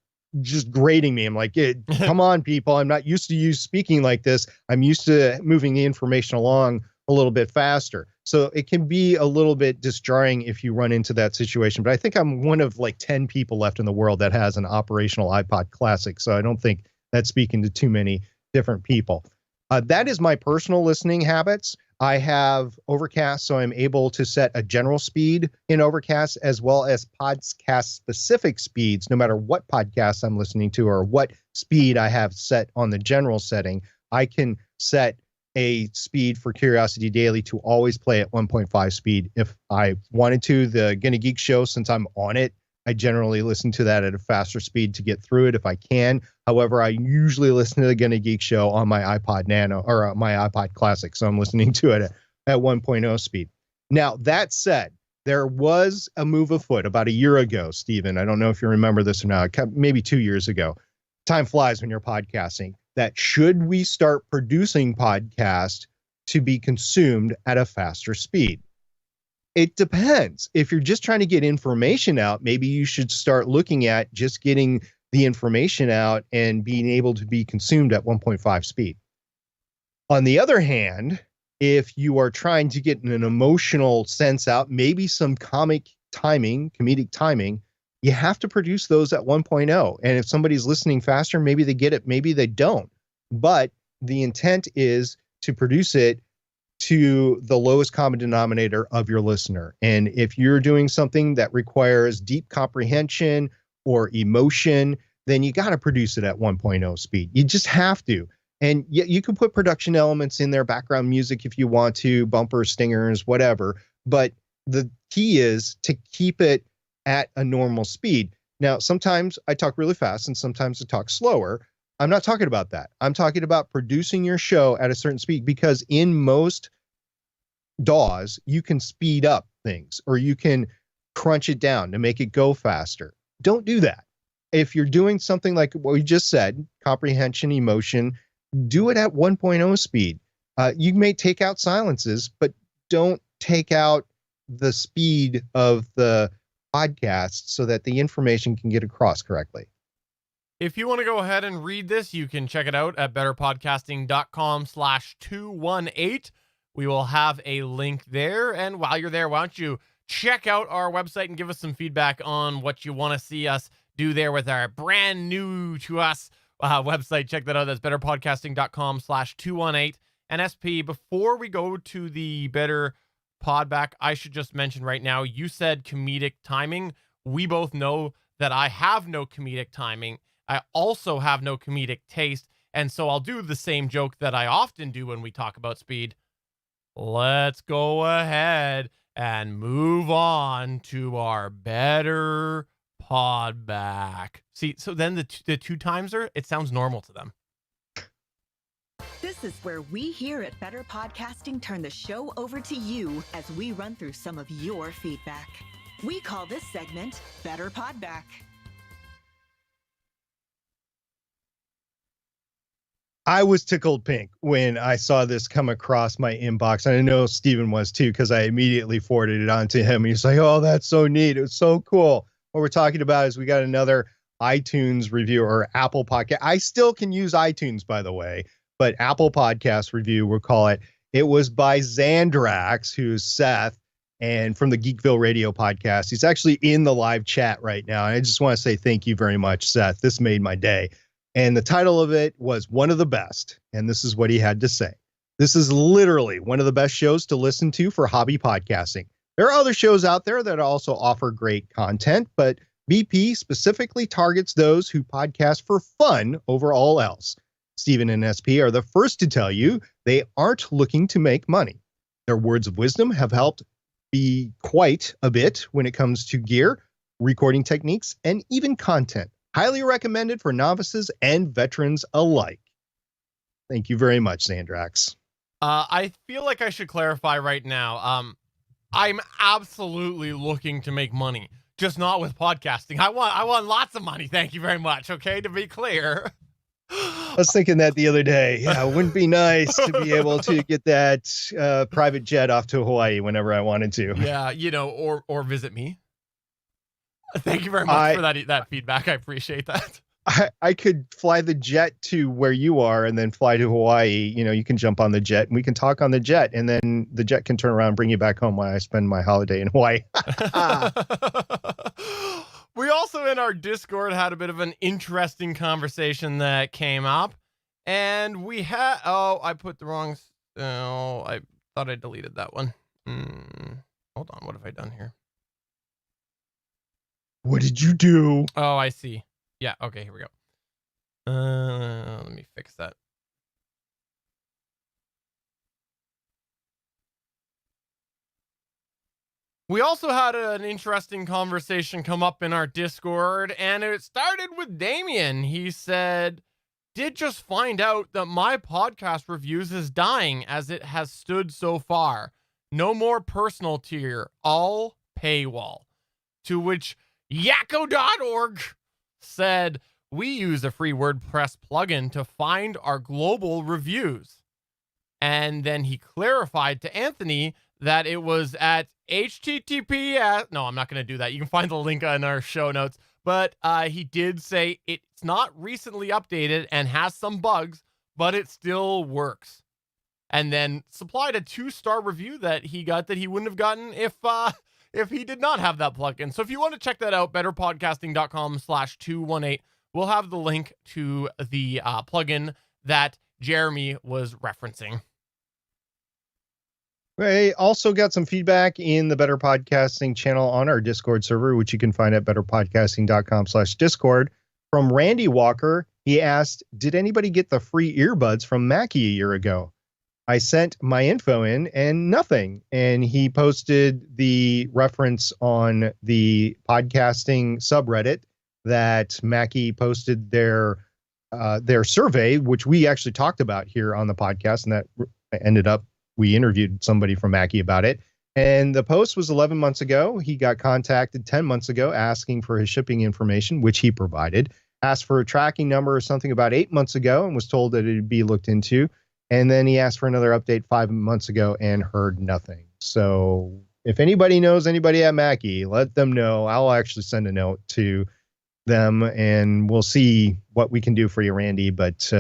just grating me. I'm like, come on, people. I'm not used to you speaking like this. I'm used to moving the information along a little bit faster. So it can be a little bit disjarring if you run into that situation. But I think I'm one of like 10 people left in the world that has an operational iPod Classic. So I don't think that's speaking to too many different people. That is my personal listening habits. I have Overcast, so I'm able to set a general speed in Overcast as well as podcast specific speeds, no matter what podcast I'm listening to or what speed I have set on the general setting. I can set a speed for Curiosity Daily to always play at 1.5 speed. If I wanted to, the Gonna Geek Show, since I'm on it, I generally listen to that at a faster speed to get through it if I can. However, I usually listen to the Gonna Geek Show on my iPod Nano or my iPod Classic. So I'm listening to it at 1.0 speed. Now, that said, there was a move afoot about a year ago, Stephen. I don't know if you remember this or not, maybe 2 years ago. Time flies when you're podcasting. That should we start producing podcasts, to be consumed at a faster speed? It depends. If you're just trying to get information out, maybe you should start looking at just getting the information out and being able to be consumed at 1.5 speed. On the other hand, if you are trying to get an emotional sense out, maybe some comedic timing, you have to produce those at 1.0. And if somebody's listening faster, maybe they get it, maybe they don't. But the intent is to produce it to the lowest common denominator of your listener. And if you're doing something that requires deep comprehension or emotion, then you got to produce it at 1.0 speed. You just have to. And you can put production elements in there, background music if you want to, bumpers, stingers, whatever. But the key is to keep it at a normal speed. Now, sometimes I talk really fast and sometimes I talk slower. I'm not talking about that. I'm talking about producing your show at a certain speed, because in most DAWs, you can speed up things or you can crunch it down to make it go faster. Don't do that. If you're doing something like what we just said, comprehension, emotion, do it at 1.0 speed. You may take out silences, but don't take out the speed of the podcast so that the information can get across correctly.
If you want to go ahead and read this, you can check it out at betterpodcasting.com/218. We will have a link there. And while you're there, why don't you check out our website and give us some feedback on what you want to see us do there with our brand new to us website. Check that out. That's betterpodcasting.com/218. And SP, before we go to the Better Podback, I should just mention right now, you said comedic timing. We both know that I have no comedic timing. I also have no comedic taste. And so I'll do the same joke that I often do when we talk about speed. Let's go ahead and move on to our Better Podback. See, so then the two times it sounds normal to them.
This is where we here at Better Podcasting turn the show over to you as we run through some of your feedback. We call this segment Better Podback.
I was tickled pink when I saw this come across my inbox. And I know Steven was too, because I immediately forwarded it on to him. He's like, oh, that's so neat. It was so cool. What we're talking about is we got another iTunes review or Apple Podcast. I still can use iTunes, by the way, but Apple Podcast review, we'll call it. It was by Zandrax, who's Seth, and from the Geekville Radio podcast. He's actually in the live chat right now. And I just want to say thank you very much, Seth. This made my day. And the title of it was One of the Best. And this is what he had to say. This is literally one of the best shows to listen to for hobby podcasting. There are other shows out there that also offer great content, but BP specifically targets those who podcast for fun over all else. Steven and SP are the first to tell you they aren't looking to make money. Their words of wisdom have helped be quite a bit when it comes to gear, recording techniques, and even content. Highly recommended for novices and veterans alike. Thank you very much, Zandrax.
I feel like I should clarify right now. I'm absolutely looking to make money, just not with podcasting. I want lots of money. Thank you very much. Okay, to be clear.
I was thinking that the other day. Yeah, it wouldn't be nice to be able to get that private jet off to Hawaii whenever I wanted to.
Yeah, or visit me. Thank you very much for that feedback. I appreciate that.
I could fly the jet to where you are and then fly to Hawaii. You can jump on the jet and we can talk on the jet, and then the jet can turn around and bring you back home while I spend my holiday in Hawaii.
We also in our Discord had a bit of an interesting conversation that came up, and we had, I put the wrong, I thought I deleted that one. Hold on. What have I done here?
What did you do?
Oh, I see. Yeah. Okay, here we go. Let me fix that. We also had an interesting conversation come up in our Discord, and it started with Damien. He said, did just find out that my podcast reviews is dying as it has stood so far. No more personal tier, all paywall. To which Yakko.org said, we use a free WordPress plugin to find our global reviews. And then he clarified to Anthony that it was at HTTPS. No, I'm not going to do that. You can find the link in our show notes. But he did say it's not recently updated and has some bugs, but it still works. And then supplied a 2-star review that he got that he wouldn't have gotten if he did not have that plugin. So if you want to check that out, betterpodcasting.com/218, we'll have the link to the plugin that Jeremy was referencing.
We also got some feedback in the Better Podcasting channel on our Discord server, which you can find at betterpodcasting.com/Discord. From Randy Walker, he asked, did anybody get the free earbuds from Mackie a year ago? I sent my info in and nothing. And he posted the reference on the podcasting subreddit that Mackie posted their survey, which we actually talked about here on the podcast. And that ended up, we interviewed somebody from Mackie about it. And the post was 11 months ago. He got contacted 10 months ago asking for his shipping information, which he provided, asked for a tracking number or something about 8 months ago and was told that it'd be looked into. And then he asked for another update 5 months ago and heard nothing. So if anybody knows anybody at Mackie, let them know. I'll actually send a note to them and we'll see what we can do for you, Randy. But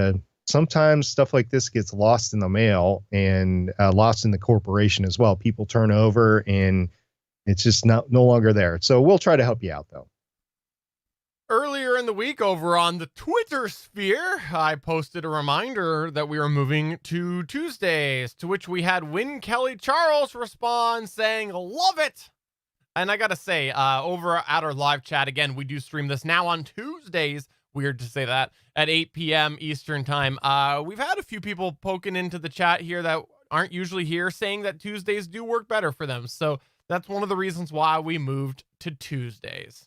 sometimes stuff like this gets lost in the mail and lost in the corporation as well. People turn over and it's just no longer there. So we'll try to help you out, though.
Earlier in the week over on the Twitter sphere, I posted a reminder that we were moving to Tuesdays, to which we had Win Kelly Charles respond saying, love it. And I got to say, over at our live chat, again, we do stream this now on Tuesdays. Weird to say that, at 8 p.m. Eastern time. We've had a few people poking into the chat here that aren't usually here saying that Tuesdays do work better for them. So that's one of the reasons why we moved to Tuesdays.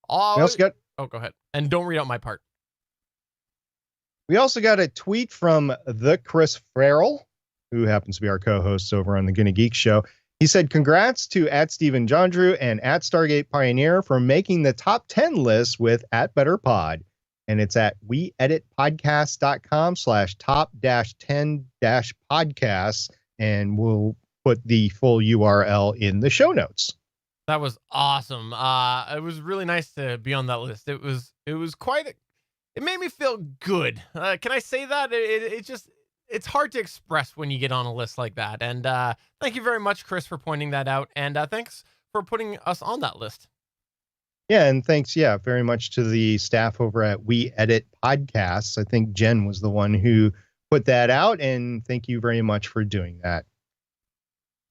We also got,
go ahead. And don't read out my part.
We also got a tweet from the Chris Farrell, who happens to be our co-host over on the Gonna Geek Show. He said, congrats to @StephenJohndrew and @Stargate Pioneer for making the top 10 list with @BetterPod. And it's at weeditpodcast.com/top-10-podcasts. And we'll put the full URL in the show notes.
That was awesome. It was really nice to be on that list. It was quite, it made me feel good. Can I say that? It's hard to express when you get on a list like that. And thank you very much, Chris, for pointing that out. And thanks for putting us on that list.
Yeah, and thanks, very much to the staff over at We Edit Podcasts. I think Jen was the one who put that out, and thank you very much for doing that.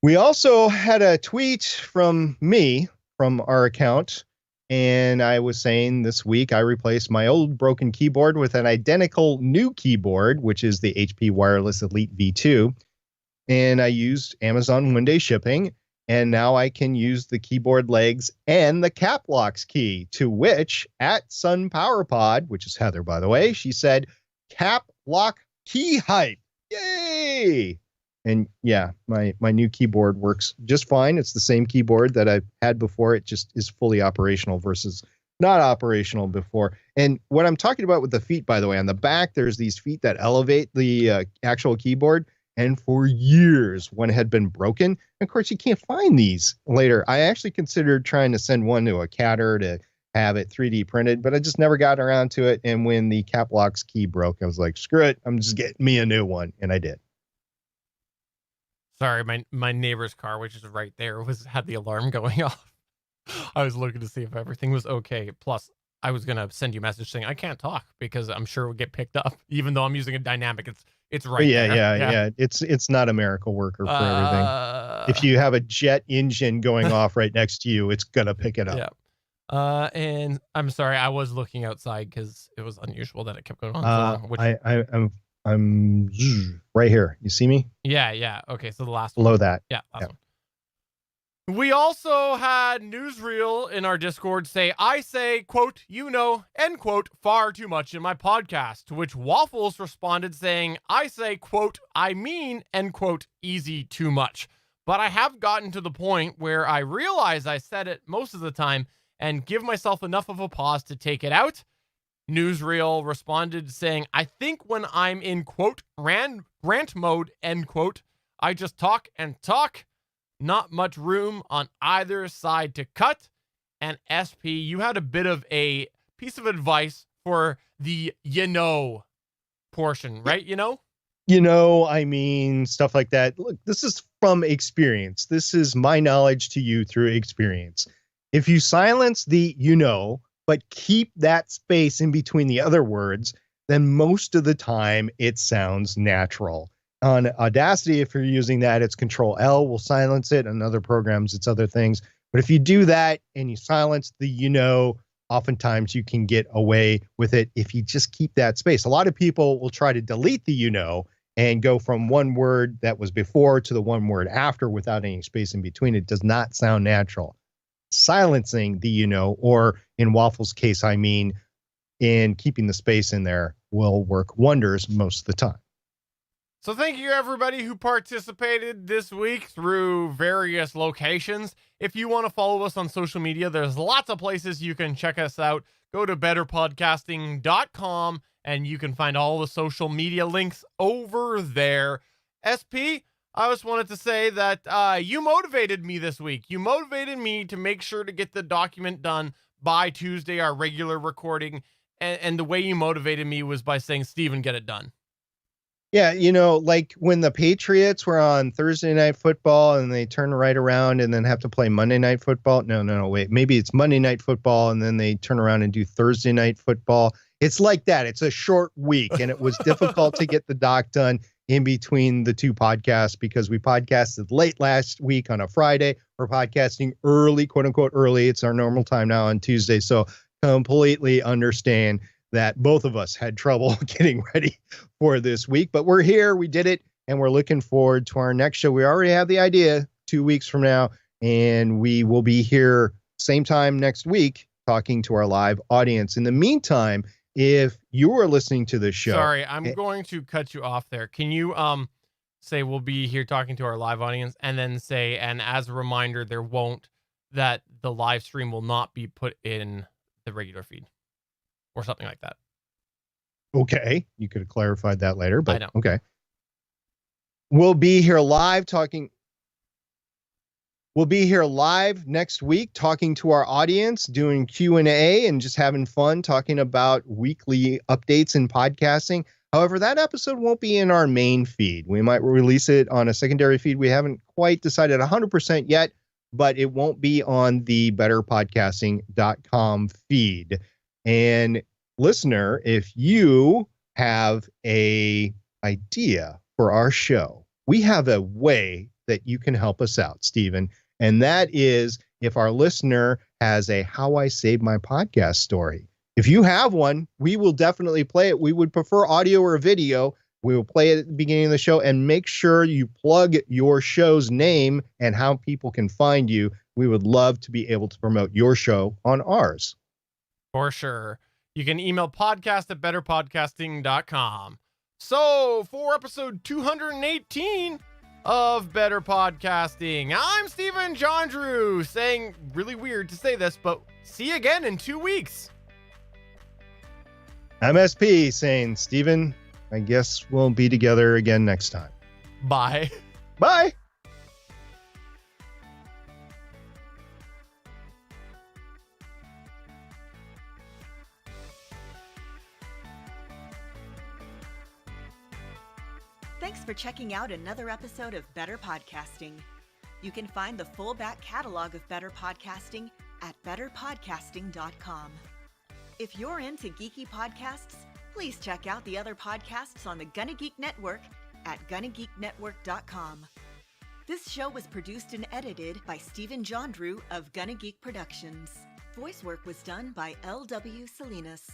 We also had a tweet from me, from our account, and I was saying this week I replaced my old broken keyboard with an identical new keyboard, which is the HP Wireless Elite V2, and I used Amazon one-day shipping, and now I can use the keyboard legs and the cap locks key, to which @SunPowerPod, which is Heather, by the way, she said, cap lock key hype. Yay! And yeah, my new keyboard works just fine. It's the same keyboard that I've had before. It just is fully operational versus not operational before. And what I'm talking about with the feet, by the way, on the back, there's these feet that elevate the actual keyboard. And for years, one had been broken. And of course, you can't find these later. I actually considered trying to send one to a catter to have it 3D printed, but I just never got around to it. And when the cap locks key broke, I was like, screw it. I'm just getting me a new one. And I did.
Sorry, my neighbor's car, which is right there, had the alarm going off. I was looking to see if everything was okay. Plus, I was gonna send you a message saying I can't talk because I'm sure it would get picked up, even though I'm using a dynamic. It's right there.
Yeah. It's not a miracle worker for everything. If you have a jet engine going off right next to you, it's gonna pick it up.
Yeah. And I'm sorry, I was looking outside because it was unusual that it kept going on so long.
I'm right here. You see me?
Yeah. Okay, so the last
below
one.
that.
Yeah, last one. We also had Newsreel in our Discord say, I say, quote, end quote, far too much in my podcast, to which Waffles responded saying, I say, quote, I mean, end quote, easy too much. But I have gotten to the point where I realize I said it most of the time and give myself enough of a pause to take it out. newsreel responded saying, I think when I'm in, quote, rant mode, end quote, I just talk and talk. Not much room on either side to cut. And SP, you had a bit of a piece of advice for the portion, right?
I mean, stuff like that. Look, this is from experience. This is my knowledge to you through experience. If you silence the but keep that space in between the other words, then most of the time it sounds natural. On Audacity, if you're using that, it's Control L will silence it. On other programs, it's other things. But if you do that and you silence the oftentimes you can get away with it if you just keep that space. A lot of people will try to delete the and go from one word that was before to the one word after without any space in between. It does not sound natural. Silencing the or in Waffle's case, I mean, in keeping the space in there will work wonders most of the time.
So thank you everybody who participated this week through various locations. If you want to follow us on social media, there's lots of places you can check us out. Go to betterpodcasting.com and you can find all the social media links over there. SP, I just wanted to say that you motivated me this week. You motivated me to make sure to get the document done by Tuesday, our regular recording. And the way you motivated me was by saying, Steven, get it done.
Yeah, like when the Patriots were on Thursday Night Football and they turn right around and then have to play Monday Night Football. No, wait. Maybe it's Monday Night Football and then they turn around and do Thursday Night Football. It's like that. It's a short week, and it was difficult to get the doc done in between the two podcasts because we podcasted late last week on a Friday. We're podcasting early, quote unquote early. It's our normal time now on Tuesday. So completely understand that both of us had trouble getting ready for this week, but we're here, we did it, and we're looking forward to our next show. We already have the idea 2 weeks from now, and we will be here same time next week talking to our live audience. In the meantime, if you are listening to this show.
Sorry, I'm going to cut you off there. Can you say we'll be here talking to our live audience and then say, and as a reminder, that the live stream will not be put in the regular feed or something like that.
Okay. You could have clarified that later, but
I know.
Okay. We'll be here live next week talking to our audience, doing Q&A and just having fun talking about weekly updates in podcasting. However, that episode won't be in our main feed. We might release it on a secondary feed. We haven't quite decided 100% yet, but it won't be on the betterpodcasting.com feed. And listener, if you have a idea for our show, we have a way that you can help us out, Steven. And that is if our listener has a How I Saved My Podcast story. If you have one, we will definitely play it. We would prefer audio or video. We will play it at the beginning of the show, and make sure you plug your show's name and how people can find you. We would love to be able to promote your show on ours.
For sure. You can email podcast@betterpodcasting.com. So for episode 218 of Better Podcasting, I'm Steven Jondrew saying, really weird to say this, but see you again in 2 weeks.
I'm SP saying, Steven, I guess we'll be together again next time.
Bye.
Bye.
Thanks for checking out another episode of Better Podcasting. You can find the full back catalog of Better Podcasting at betterpodcasting.com. If you're into geeky podcasts, please check out the other podcasts on the Gonna Geek Network at GonnaGeekNetwork.com. This show was produced and edited by Steven Jondrew of Gonna Geek Productions. Voice work was done by L.W. Salinas.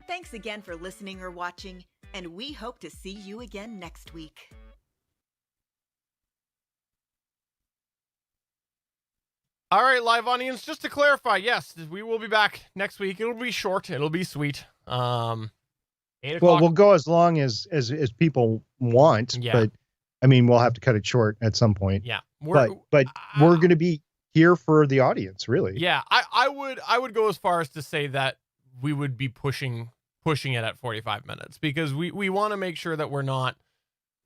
Thanks again for listening or watching, and we hope to see you again next week.
All right, live audience, just to clarify, yes, we will be back next week. It'll be short. It'll be sweet. 8 o'clock.
Well, we'll go as long as people want,
Yeah.
But I mean, we'll have to cut it short at some point.
Yeah.
But we're going to be here for the audience, really.
Yeah, I would go as far as to say that we would be pushing pushing it at 45 minutes, because we want to make sure that we're not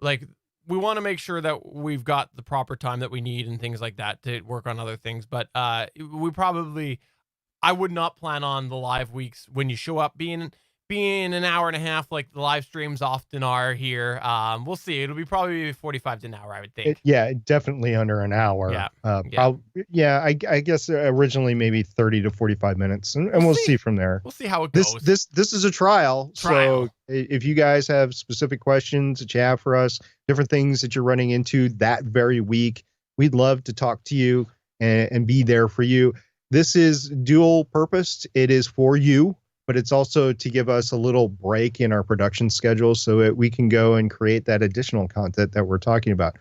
like, we want to make sure that we've got the proper time that we need and things like that to work on other things. But I would not plan on the live weeks when you show up being an hour and a half like the live streams often are here. We'll see. It'll be probably 45 to an hour, I would think.
Definitely under an hour.
Yeah.
I guess originally maybe 30 to 45 minutes, and we'll see from there.
We'll see how it goes.
This is a trial. So if you guys have specific questions that you have for us, different things that you're running into that very week, we'd love to talk to you and be there for you. This is dual purposed. It is for you, but it's also to give us a little break in our production schedule so that we can go and create that additional content that we're talking about.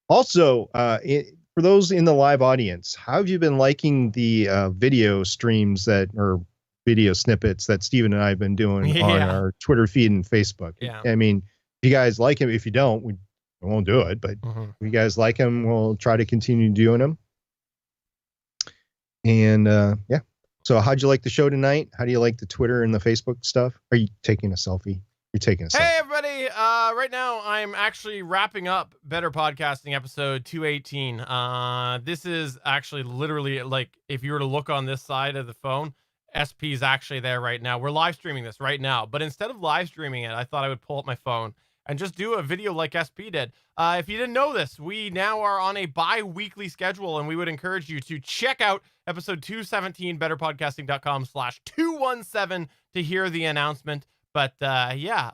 Also, for those in the live audience, how have you been liking the video streams or video snippets that Steven and I have been doing on our Twitter feed and Facebook?
Yeah.
I mean, if you guys like them, if you don't, we won't do it, but if you guys like them, we'll try to continue doing them. And so how'd you like the show tonight? How do you like the Twitter and the Facebook stuff? Are you taking a selfie? You're taking a selfie.
Hey everybody, right now I'm actually wrapping up Better Podcasting episode 218. This is actually literally, like, if you were to look on this side of the phone, SP is actually there right now. We're live streaming this right now, but instead of live streaming it, I thought I would pull up my phone and just do a video like SP did. If you didn't know this, we now are on a bi-weekly schedule, and we would encourage you to check out episode 217, betterpodcasting.com/217 to hear the announcement. But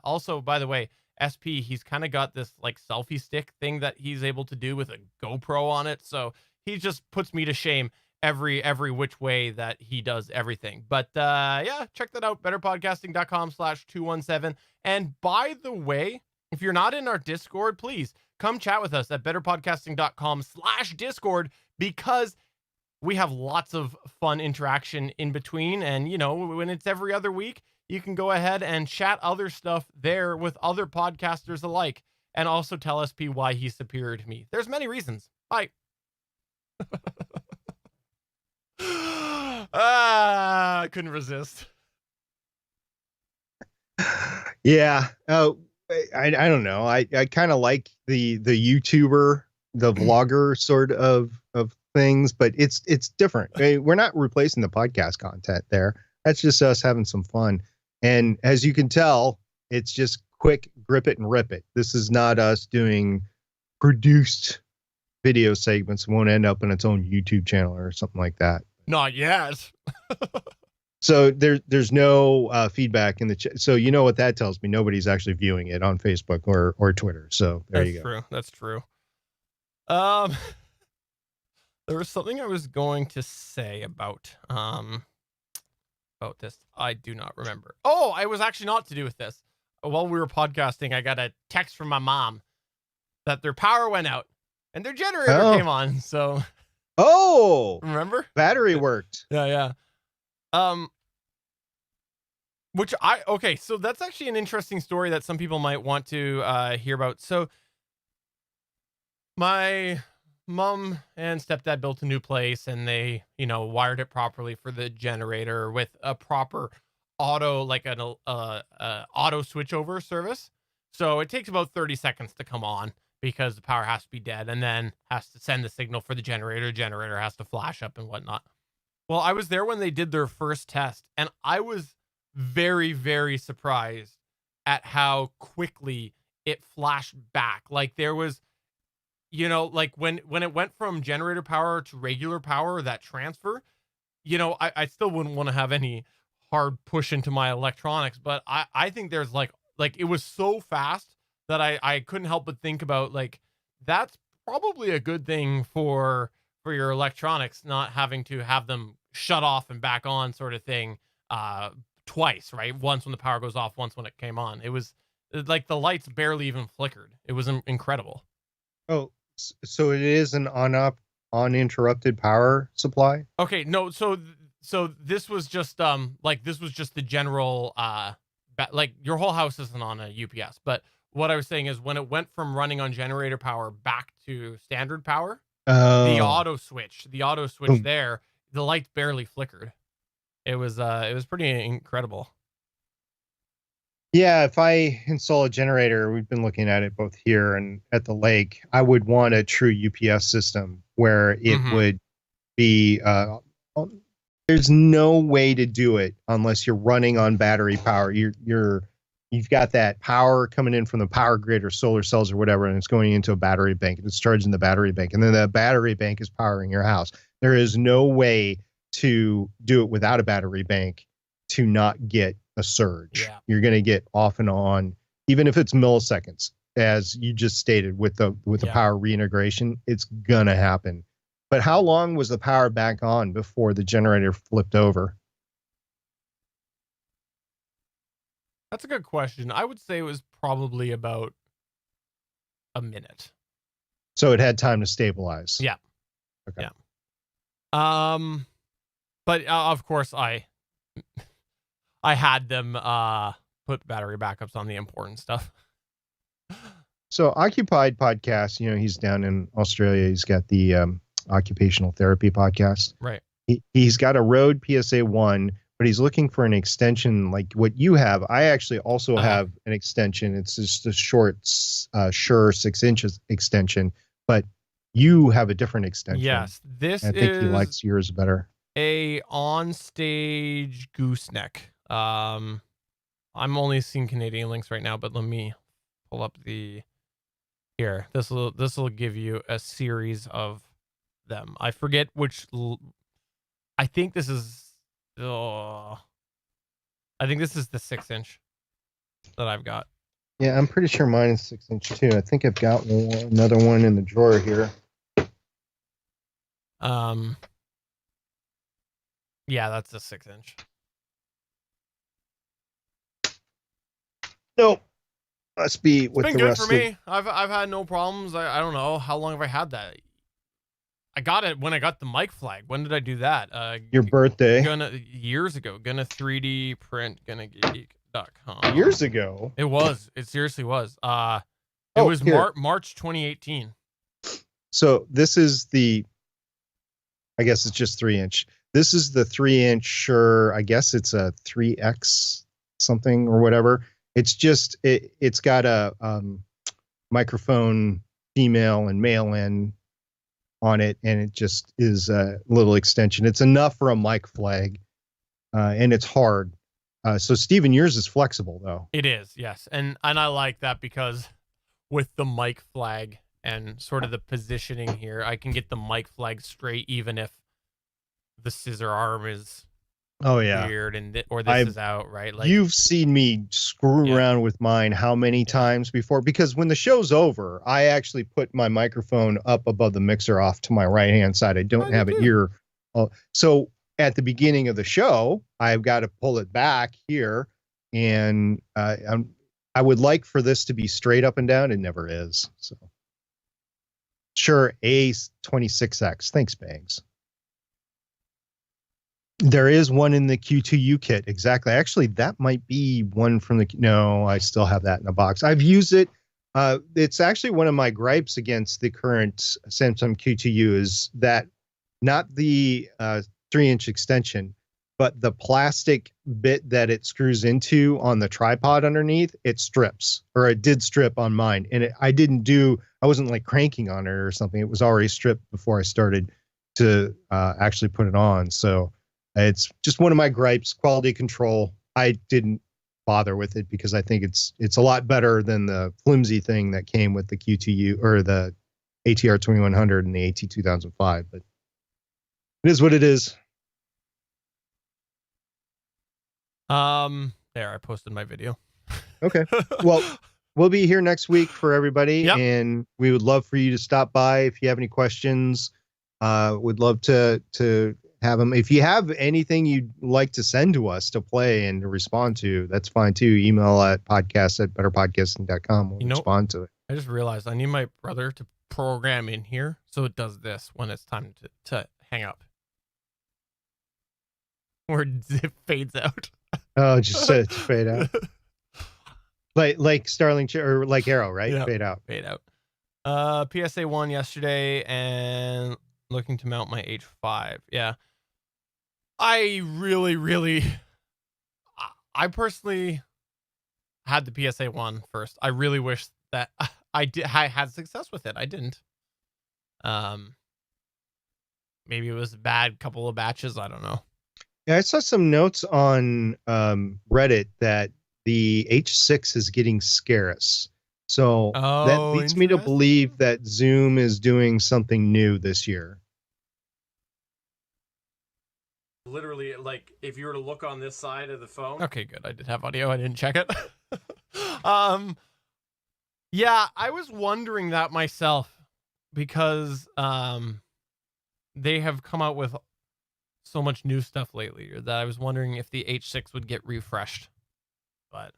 also, by the way, SP, he's kind of got this like selfie stick thing that he's able to do with a GoPro on it. So he just puts me to shame every which way that he does everything. But check that out, betterpodcasting.com/217. And by the way, if you're not in our Discord, please come chat with us at betterpodcasting.com/Discord, because we have lots of fun interaction in between. And, you know, when it's every other week, you can go ahead and chat other stuff there with other podcasters alike, and also tell SP why he's superior to me. There's many reasons. Bye. I couldn't resist.
Yeah. I don't know. I kind of like the YouTuber, the vlogger sort of things, but it's different. I mean, we're not replacing the podcast content there. That's just us having some fun. And as you can tell, it's just quick, grip it and rip it. This is not us doing produced video segments. It won't end up in its own YouTube channel or something like that.
Not yet.
So there's no feedback in the chat. So you know what that tells me? Nobody's actually viewing it on Facebook or Twitter. So you go.
That's true. There was something I was going to say about this. I do not remember. Oh, I was actually not to do with this. While we were podcasting, I got a text from my mom that their power went out and their generator came on. So, remember?
Battery worked.
Yeah. So that's actually an interesting story that some people might want to hear about. So my mom and stepdad built a new place, and they, wired it properly for the generator with a proper auto, like an auto switchover service. So it takes about 30 seconds to come on because the power has to be dead, and then has to send the signal for the generator. Generator has to flash up and whatnot. Well, I was there when they did their first test, and I was very, very surprised at how quickly it flashed back. Like there was, like when it went from generator power to regular power, that transfer, I still wouldn't want to have any hard push into my electronics, but I think there's like it was so fast that I couldn't help but think about, like, that's probably a good thing for your electronics, not having to have them shut off and back on sort of thing twice, right? Once when the power goes off, once when it came on. It was like the lights barely even flickered. It was incredible.
Oh, so it is an uninterrupted power supply?
Okay, no, so this was just this was just the general like your whole house isn't on a UPS, but what I was saying is when it went from running on generator power back to standard power, the auto switch there, the lights barely flickered. It was pretty incredible.
Yeah, if I install a generator, we've been looking at it both here and at the lake, I would want a true UPS system where it would be there's no way to do it unless you're running on battery power. You've got that power coming in from the power grid or solar cells or whatever, and it's going into a battery bank and it's charging the battery bank, and then the battery bank is powering your house. There is no way to do it without a battery bank to not get a surge.
Yeah.
You're going to get off and on, even if it's milliseconds, as you just stated with the power reintegration. It's gonna happen. But how long was the power back on before the generator flipped over?
That's a good question. I would say it was probably about a minute.
So it had time to stabilize.
Yeah.
Okay.
Yeah. But of course I had them put battery backups on the important stuff.
So Occupied Podcast, he's down in Australia. He's got the occupational therapy podcast.
Right.
He's got a Rode PSA 1, but he's looking for an extension like what you have. I actually also have an extension. It's just a short, Shure 6 inches extension, but you have a different extension.
Yes,
I think he likes yours better.
A on-stage gooseneck. I'm only seeing Canadian links right now, but let me pull up the here. This will give you a series of them. I forget which. I think this is. I think this is the 6-inch that I've got.
Yeah, I'm pretty sure mine is 6-inch too. I think I've got another one in the drawer here.
Yeah, that's a 6-inch.
Nope. Must be with
it's been
the
good
rest
for me. I've had no problems. I don't know how long have I had that. I got it when I got the mic flag. When did I do that?
Your birthday.
Years ago. Gonna 3D print geek.com.
Years ago.
It was. It seriously was. It was March 2018.
So this is the. I guess it's just 3-inch. This is the 3-inch Shure. I guess it's a 3X something or whatever. It's just it's got a microphone, female and male in on it, and it just is a little extension. It's enough for a mic flag, and it's hard. So Steven, yours is flexible though.
It is, yes, and I like that because with the mic flag and sort of the positioning here, I can get the mic flag straight even if the scissor arm is weird and or this is out, right? Like
you've seen me screw around with mine how many times before, because when the show's over, I actually put my microphone up above the mixer off to my right hand side. I don't have it here. So at the beginning of the show, I've got to pull it back here, and I would like for this to be straight up and down. It never is. So Shure A26X. Thanks, Bangs. There is one in the Q2U kit. Exactly. Actually, that might be one from the. No, I still have that in a box. I've used it. It's actually one of my gripes against the current Samsung Q2U is that not the 3-inch extension, but the plastic bit that it screws into on the tripod underneath, it strips, or it did strip on mine. And I wasn't like cranking on it or something. It was already stripped before I started to actually put it on. So it's just one of my gripes, quality control. I didn't bother with it because I think it's a lot better than the flimsy thing that came with the Q2U or the ATR 2100 and the AT 2005. But it is what it is.
There, I posted my video.
Okay. Well, we'll be here next week for everybody, and we would love for you to stop by if you have any questions. Would love to have them. If you have anything you'd like to send to us to play and to respond to, that's fine too. Email at podcast@betterpodcasting.com. We'll respond to it.
I just realized I need my brother to program in here so it does this when it's time to hang up. Or it fades out.
Oh, just to fade out. Like Starling or like Arrow, right?
Yep.
Fade out.
Fade out. PSA 1 yesterday and looking to mount my H5. Yeah. I personally had the PSA 1 first. I really wish that I had success with it. I didn't. Maybe it was a bad couple of batches. I don't know.
Yeah, I saw some notes on Reddit that the H6 is getting scarce. So that leads me to believe that Zoom is doing something new this year.
Literally, like, if you were to look on this side of the phone.
Okay, good. I did have audio. I didn't check it. Yeah, I was wondering that myself because they have come out with so much new stuff lately that I was wondering if the H6 would get refreshed. But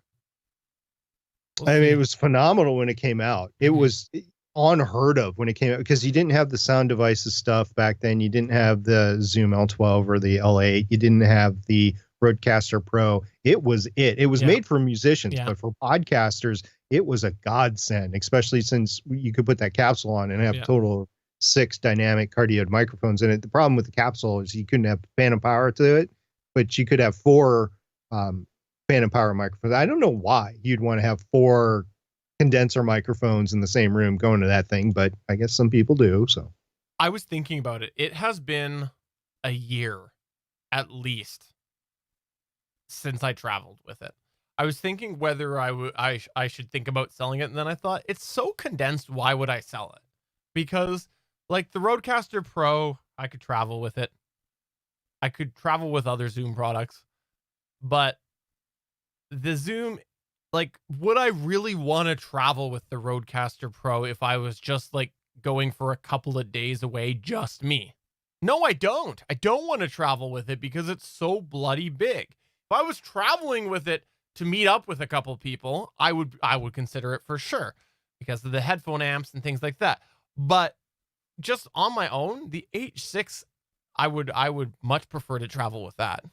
I mean, it was phenomenal when it came out. It was unheard of when it came out because you didn't have the sound devices stuff back then. You didn't have the Zoom L12 or the L8. You didn't have the Rodecaster Pro. It was it. It was made for musicians, but for podcasters, it was a godsend, especially since you could put that capsule on and have a total of 6 dynamic cardioid microphones in it. The problem with the capsule is you couldn't have phantom power to it, but you could have 4 phantom power microphones. I don't know why you'd want to have 4 condenser microphones in the same room going to that thing, but I guess some people do. So
I was thinking about it. It has been a year at least since I traveled with it. I was thinking whether I should think about selling it, and then I thought it's so condensed. Why would I sell it? Because like the Rodecaster Pro, I could travel with it. I could travel with other Zoom products, but the Zoom, like, would I really want to travel with the Rodecaster Pro if I was just like going for a couple of days away, just me? No, I don't. I don't want to travel with it because it's so bloody big. If I was traveling with it to meet up with a couple people, I would consider it for sure because of the headphone amps and things like that. But just on my own, the H6, I would much prefer to travel with that.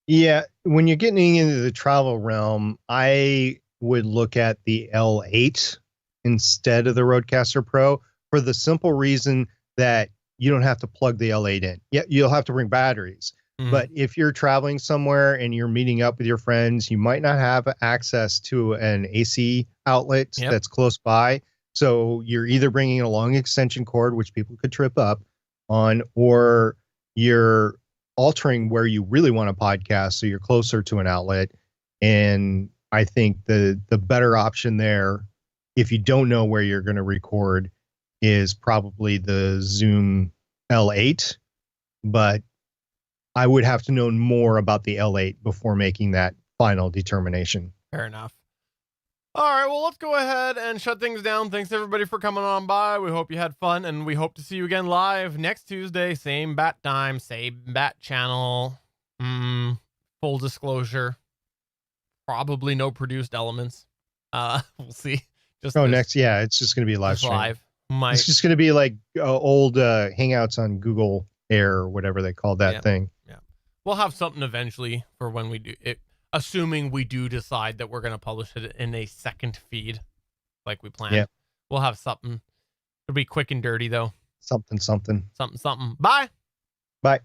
Yeah, when you're getting into the travel realm, I would look at the L8 instead of the Rodecaster Pro for the simple reason that you don't have to plug the L8 in. Yeah, you'll have to bring batteries. But if you're traveling somewhere and you're meeting up with your friends, you might not have access to an AC outlet that's close by. So you're either bringing a long extension cord, which people could trip up on, or you're altering where you really want to podcast so you're closer to an outlet. And I think the better option there, if you don't know where you're going to record, is probably the Zoom L8. But I would have to know more about the L8 before making that final determination.
Fair enough. All right, well, let's go ahead and shut things down. Thanks, everybody, for coming on by. We hope you had fun, and we hope to see you again live next Tuesday. Same bat time, same bat channel. Full disclosure, probably no produced elements. We'll see.
Just next, it's just going to be live stream.
Live.
It's just going to be like old Hangouts on Google Air or whatever they call that thing.
Yeah, we'll have something eventually for when we do it. Assuming we do decide that we're going to publish it in a second feed like we planned. Yeah. We'll have something. It'll be quick and dirty, though.
Something.
Bye.
Bye.